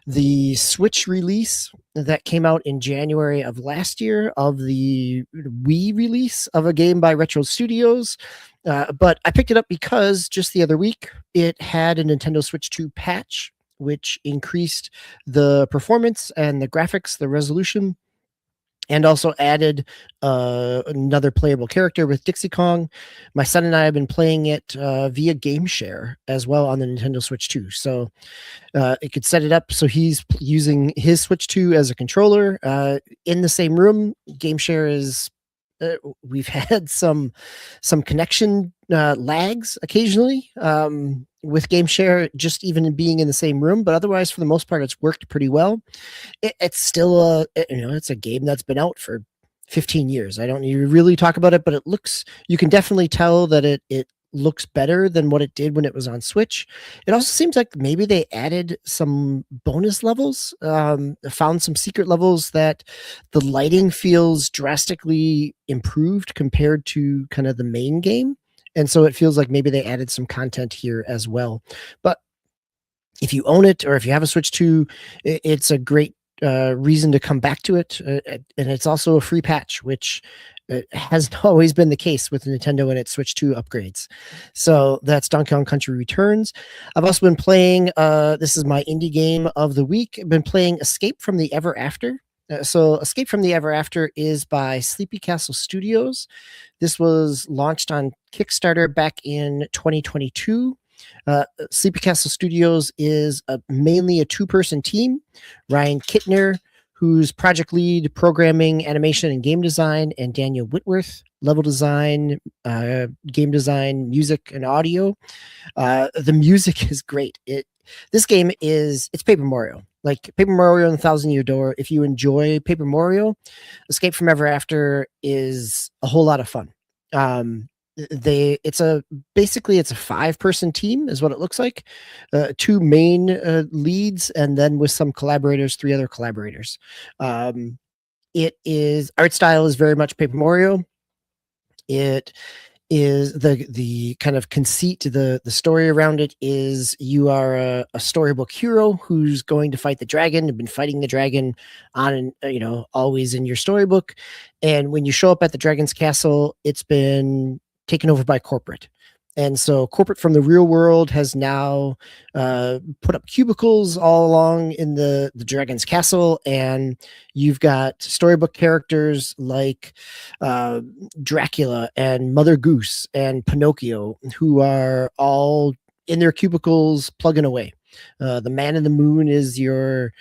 the Switch release that came out in January of last year of the Wii release of a game by Retro Studios. But I picked it up because just the other week it had a Nintendo Switch 2 patch, which increased the performance and the graphics, the resolution, and also added another playable character with Dixie Kong. My son and I have been playing it via Game Share as well on the Nintendo Switch 2. So it could set it up so he's using his Switch 2 as a controller in the same room. Game Share is we've had some connection lags occasionally with Game Share, just even being in the same room, but otherwise for the most part it's worked pretty well. It's still it's a game that's been out for 15 years. I don't need to really talk about it, but you can definitely tell that it looks better than what it did when it was on Switch. It also seems like maybe they added some bonus levels, found some secret levels that the lighting feels drastically improved compared to kind of the main game. And so it feels like maybe they added some content here as well. But if you own it or if you have a Switch 2, it's a great reason to come back to it. And it's also a free patch, which hasn't always been the case with Nintendo and its Switch 2 upgrades. So that's Donkey Kong Country Returns. I've also been playing, this is my indie game of the week. I've been playing Escape from the Ever After. So Escape from the Ever After is by Sleepy Castle Studios. This was launched on Kickstarter back in 2022. Sleepy Castle Studios is mainly a two-person team. Ryan Kittner, who's project lead, programming, animation, and game design, and Daniel Whitworth, level design, game design, music, and audio. The music is great. This game it's Paper Mario. Like Paper Mario and the Thousand Year Door. If you enjoy Paper Mario, Escape from Ever After is a whole lot of fun. It's a 5-person team is what it looks like. 2 main leads, and then with some collaborators, 3 other collaborators. It is art style is very much Paper Mario. It is the kind of conceit, the story around it is you are a storybook hero who's going to fight the dragon. You've been fighting the dragon on, always in your storybook. And when you show up at the dragon's castle, it's been taken over by corporate. And so corporate from the real world has now put up cubicles all along in the dragon's castle. And you've got storybook characters like Dracula and Mother Goose and Pinocchio, who are all in their cubicles plugging away. The Man in the Moon is your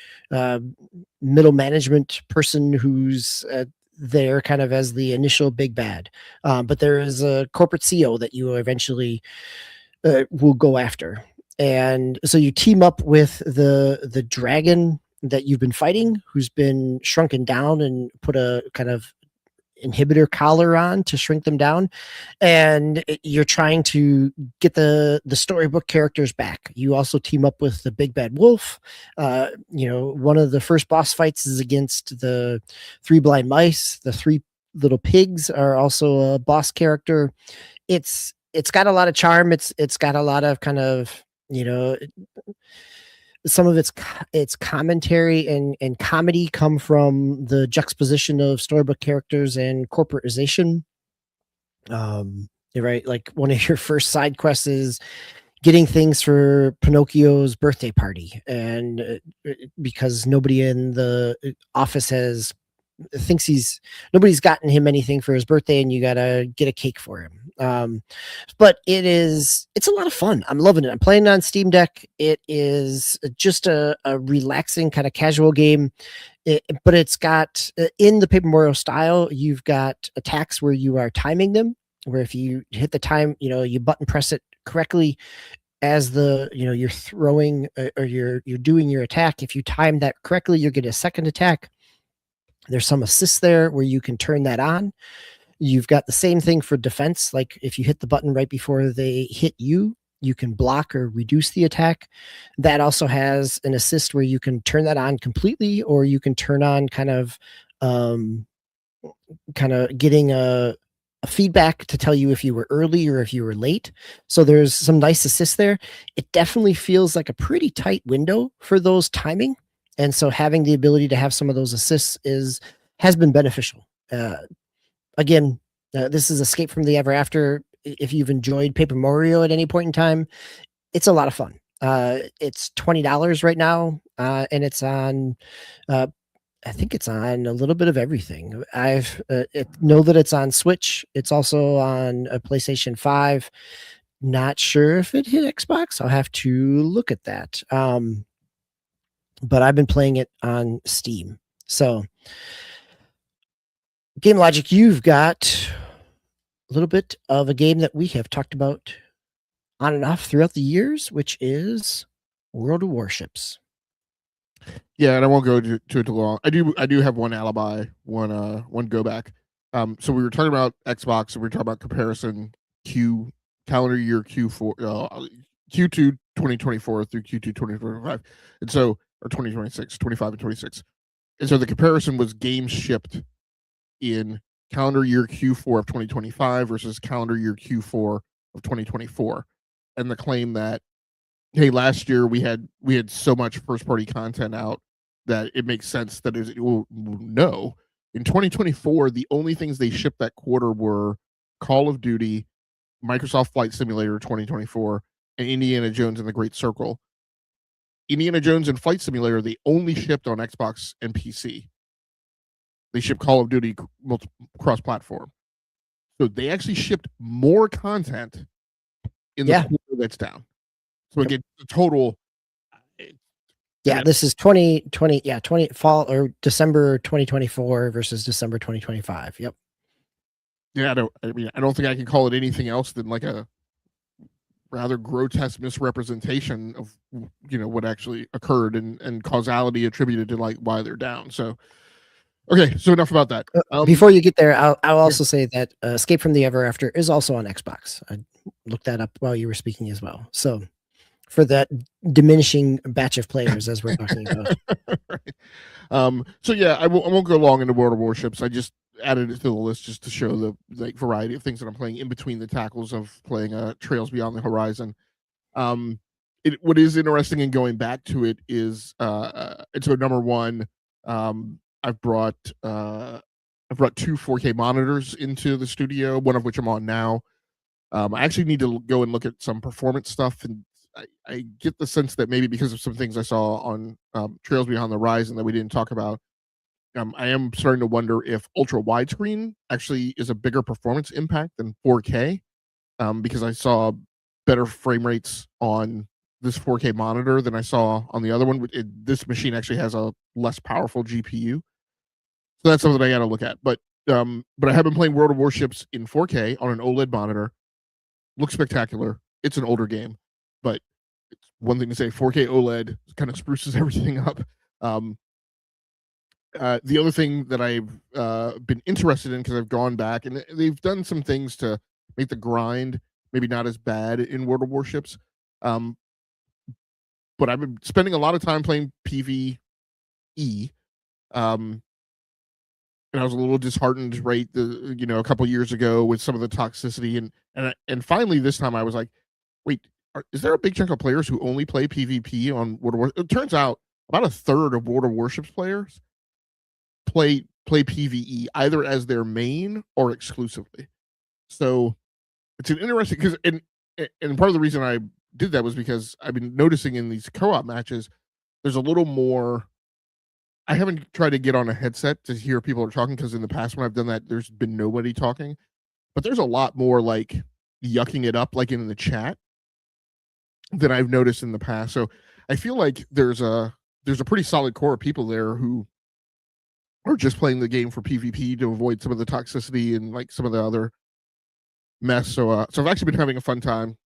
middle management person who's there kind of as the initial big bad. But there is a corporate CEO that you eventually will go after. And so you team up with the dragon that you've been fighting, who's been shrunken down and put a kind of inhibitor collar on to shrink them down, and you're trying to get the storybook characters back. You also team up with the big bad wolf. One of the first boss fights is against the 3 blind mice. The 3 little pigs are also a boss character. It's got a lot of charm. It's got a lot of kind of, some of its commentary and comedy come from the juxtaposition of storybook characters and corporatization. Right, like one of your first side quests is getting things for Pinocchio's birthday party, and because nobody in the office nobody's gotten him anything for his birthday, and you gotta get a cake for him. But it's a lot of fun. I'm loving it. I'm playing it on Steam Deck. It is just a relaxing kind of casual game. But it's got in the Paper Mario style, you've got attacks where you are timing them, where if you hit the time, you button press it correctly as you're throwing or you're doing your attack. If you time that correctly, you'll get a second attack. There's some assists there where you can turn that on. You've got the same thing for defense. Like if you hit the button right before they hit you, you can block or reduce the attack. That also has an assist where you can turn that on completely, or you can turn on kind of getting a feedback to tell you if you were early or if you were late. So there's some nice assists there. It definitely feels like a pretty tight window for those timing. And so having the ability to have some of those assists has been beneficial. Again, this is Escape from the Ever After. If you've enjoyed Paper Mario at any point in time, it's a lot of fun. It's $20 right now, and it's on. I think it's on a little bit of everything. Know that it's on Switch. It's also on a PlayStation 5. Not sure if it hit Xbox. I'll have to look at that. But I've been playing it on Steam. So, Game Logic, you've got a little bit of a game that we have talked about on and off throughout the years, which is World of Warships. Yeah, and I won't go to it too long. I do have one alibi, one go back. So we were talking about Xbox, and we were talking about comparison calendar year Q4, Q2 2024 through Q2 2025, and so or 2026, 25 and 26, and so the comparison was games shipped in calendar year Q4 of 2025 versus calendar year Q4 of 2024, and the claim that, hey, last year we had so much first party content out that it makes sense that no. In 2024, the only things they shipped that quarter were Call of Duty, Microsoft Flight Simulator 2024, and Indiana Jones and the Great Circle. Indiana Jones and Flight Simulator, they only shipped on Xbox and PC. They shipped Call of Duty cross-platform. So they actually shipped more content in the quarter that's down. So again, the total. Yeah, this is 2020. Yeah, 20 fall or December 2024 versus December 2025. Yep. Yeah, I don't think I can call it anything else than like a rather grotesque misrepresentation of what actually occurred and causality attributed to like why they're down. So okay, so enough about that. Before you get there, I'll also say that Escape from the Ever After is also on Xbox. I looked that up while you were speaking as well. So for that diminishing batch of players, as we're talking about. Right. So yeah, I won't go long into World of Warships. I just added it to the list just to show the variety of things that I'm playing in between the tackles of playing Trails Beyond the Horizon. What is interesting in going back to it is so number one, I've brought 2 4K monitors into the studio, one of which I'm on now. I actually need to go and look at some performance stuff, and I get the sense that maybe because of some things I saw on Trails Beyond the Horizon that we didn't talk about, I am starting to wonder if ultra widescreen actually is a bigger performance impact than 4K, because I saw better frame rates on this 4K monitor than I saw on the other one. This machine actually has a less powerful GPU, so that's something I got to look at. But I have been playing World of Warships in 4K on an OLED monitor. Looks spectacular. It's an older game, but it's one thing to say 4K OLED kind of spruces everything up. The other thing that I've been interested in, because I've gone back and they've done some things to make the grind maybe not as bad in World of Warships, but I've been spending a lot of time playing PvE, and I was a little disheartened, right? A couple years ago with some of the toxicity, and finally this time I was like, wait, is there a big chunk of players who only play PvP on World of Warships? It turns out about a third of World of Warships players play PvE either as their main or exclusively. So it's an interesting, because and part of the reason I did that was because I've been noticing in these co-op matches there's a little more. I haven't tried to get on a headset to hear people are talking, because in the past when I've done that, there's been nobody talking. But there's a lot more like yucking it up, like in the chat, than I've noticed in the past. So I feel like there's a pretty solid core of people there who or just playing the game for PvP to avoid some of the toxicity and like some of the other mess. So I've actually been having a fun time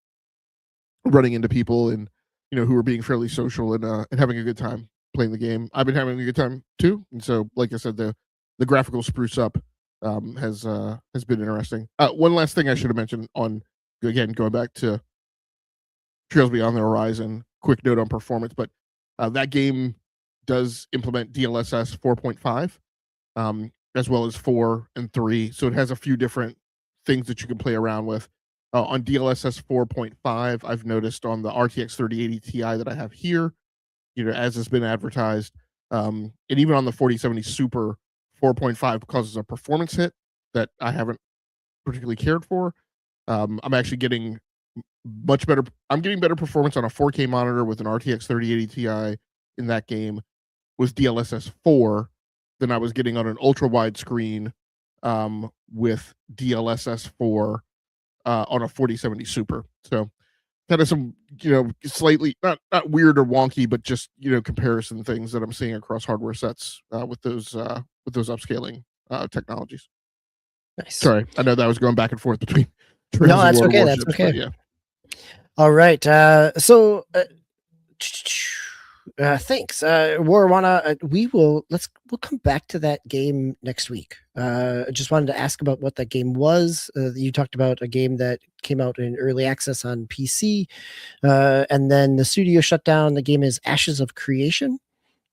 running into people and who are being fairly social and having a good time playing the game. I've been having a good time too, and so like I said, the graphical spruce up has been interesting. One last thing I should have mentioned on, again, going back to Trails Beyond the Horizon. Quick note on performance, but that game does implement DLSS 4.5, as well as 4 and 3. So it has a few different things that you can play around with. On DLSS 4.5, I've noticed on the RTX 3080 Ti that I have here, as has been advertised, and even on the 4070 Super, 4.5 causes a performance hit that I haven't particularly cared for. I'm actually getting much better. I'm getting better performance on a 4K monitor with an RTX 3080 Ti in that game with DLSS 4 than I was getting on an ultra wide screen with DLSS 4 on a 4070 Super. So kind of some, slightly not weird or wonky, but just comparison things that I'm seeing across hardware sets with those upscaling technologies. Nice. Sorry, I know that was going back and forth between Trails and World of Warships, that's okay. Yeah. All right. So thanks, Warwana. We'll come back to that game next week. I just wanted to ask about what that game was. You talked about a game that came out in early access on PC, and then the studio shut down. The game is Ashes of Creation.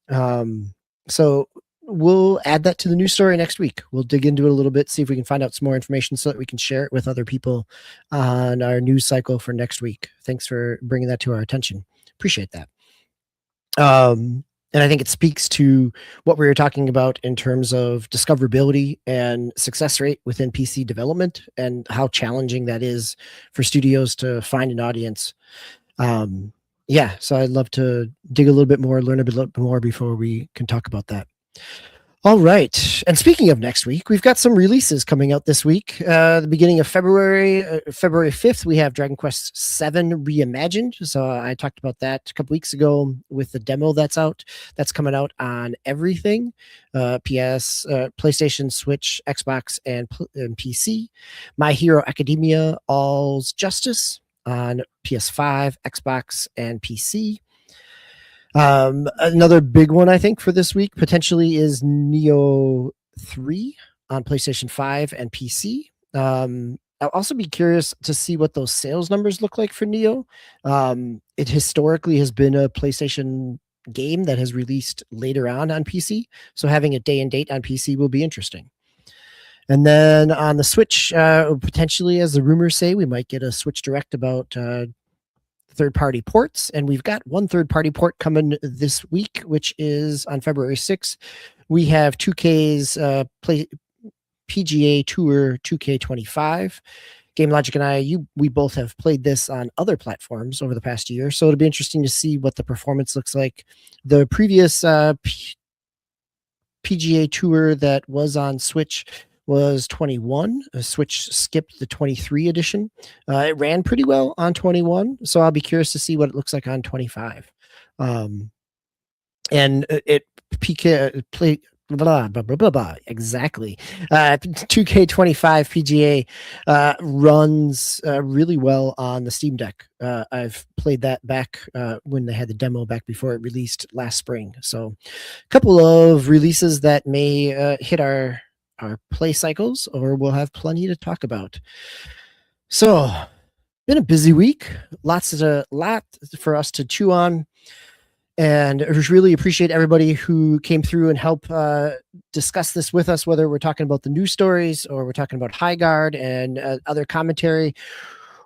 So we'll add that to the news story next week. We'll dig into it a little bit, see if we can find out some more information so that we can share it with other people on our news cycle for next week. Thanks for bringing that to our attention. Appreciate that. And I think it speaks to what we were talking about in terms of discoverability and success rate within PC development and how challenging that is for studios to find an audience. Yeah, so I'd love to dig a little bit more, learn a bit more before we can talk about that. All right. And speaking of next week, we've got some releases coming out this week. The beginning of February 5th, we have Dragon Quest VII Reimagined. So I talked about that a couple weeks ago with the demo that's out. That's coming out on everything, PS, PlayStation, Switch, Xbox, and PC. My Hero Academia All's Justice on PS5, Xbox, and PC. Another big one, I think, for this week potentially is Neo 3 on PlayStation 5 and PC. I'll also be curious to see what those sales numbers look like for Neo. It historically has been a PlayStation game that has released later on PC, so having a day and date on PC will be interesting. And then on the Switch, potentially, as the rumors say, we might get a Switch Direct about third-party ports, and we've got one third-party port coming this week, which is on February 6th. We have 2K's PGA Tour 2K25. Game Logic and we both have played this on other platforms over the past year, so it'll be interesting to see what the performance looks like. The previous PGA Tour that was on Switch was 21. Switch skipped the 23 edition. It ran pretty well on 21, so I'll be curious to see what it looks like on 25. And it PK play blah blah blah blah blah exactly. 2K25 PGA runs really well on the Steam Deck. I've played that back when they had the demo back before it released last spring. So a couple of releases that may hit our play cycles, or we'll have plenty to talk about. So been a busy week, lot for us to chew on, and I really appreciate everybody who came through and helped discuss this with us, whether we're talking about the news stories or we're talking about Highguard and other commentary.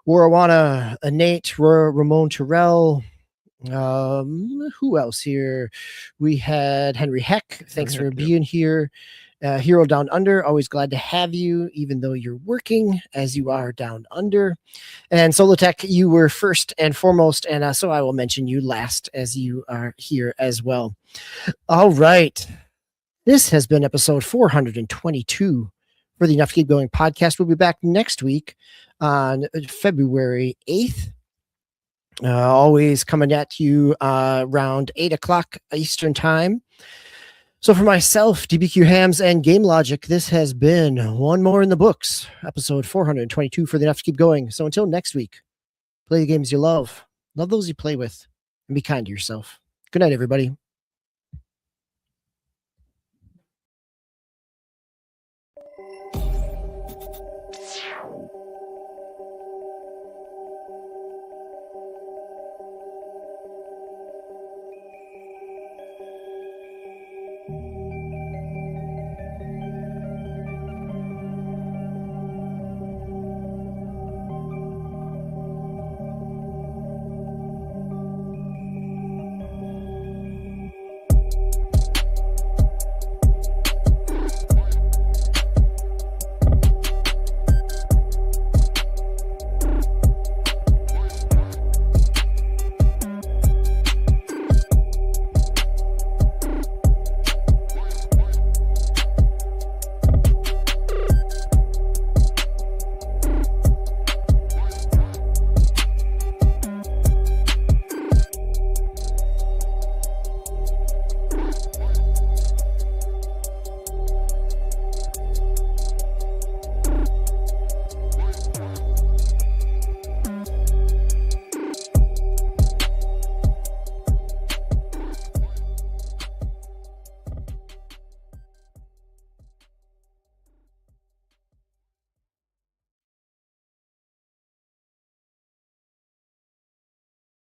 Warawana, Nate, Ramon Terrell, who else here? We had Henry Heck. Thanks for being here. Hero Down Under, always glad to have you, even though you're working, as you are down under. And Solotech, you were first and foremost, and so I will mention you last, as you are here as well. All right. This has been episode 422 for the Enough to Keep Going podcast. We'll be back next week on February 8th. Always coming at you around 8 o'clock Eastern time. So for myself, DBQ Hams and Game Logic, this has been one more in the books, episode 422 for the Enough to Keep Going. So until next week, play the games you love those you play with, and be kind to yourself. Good night, everybody.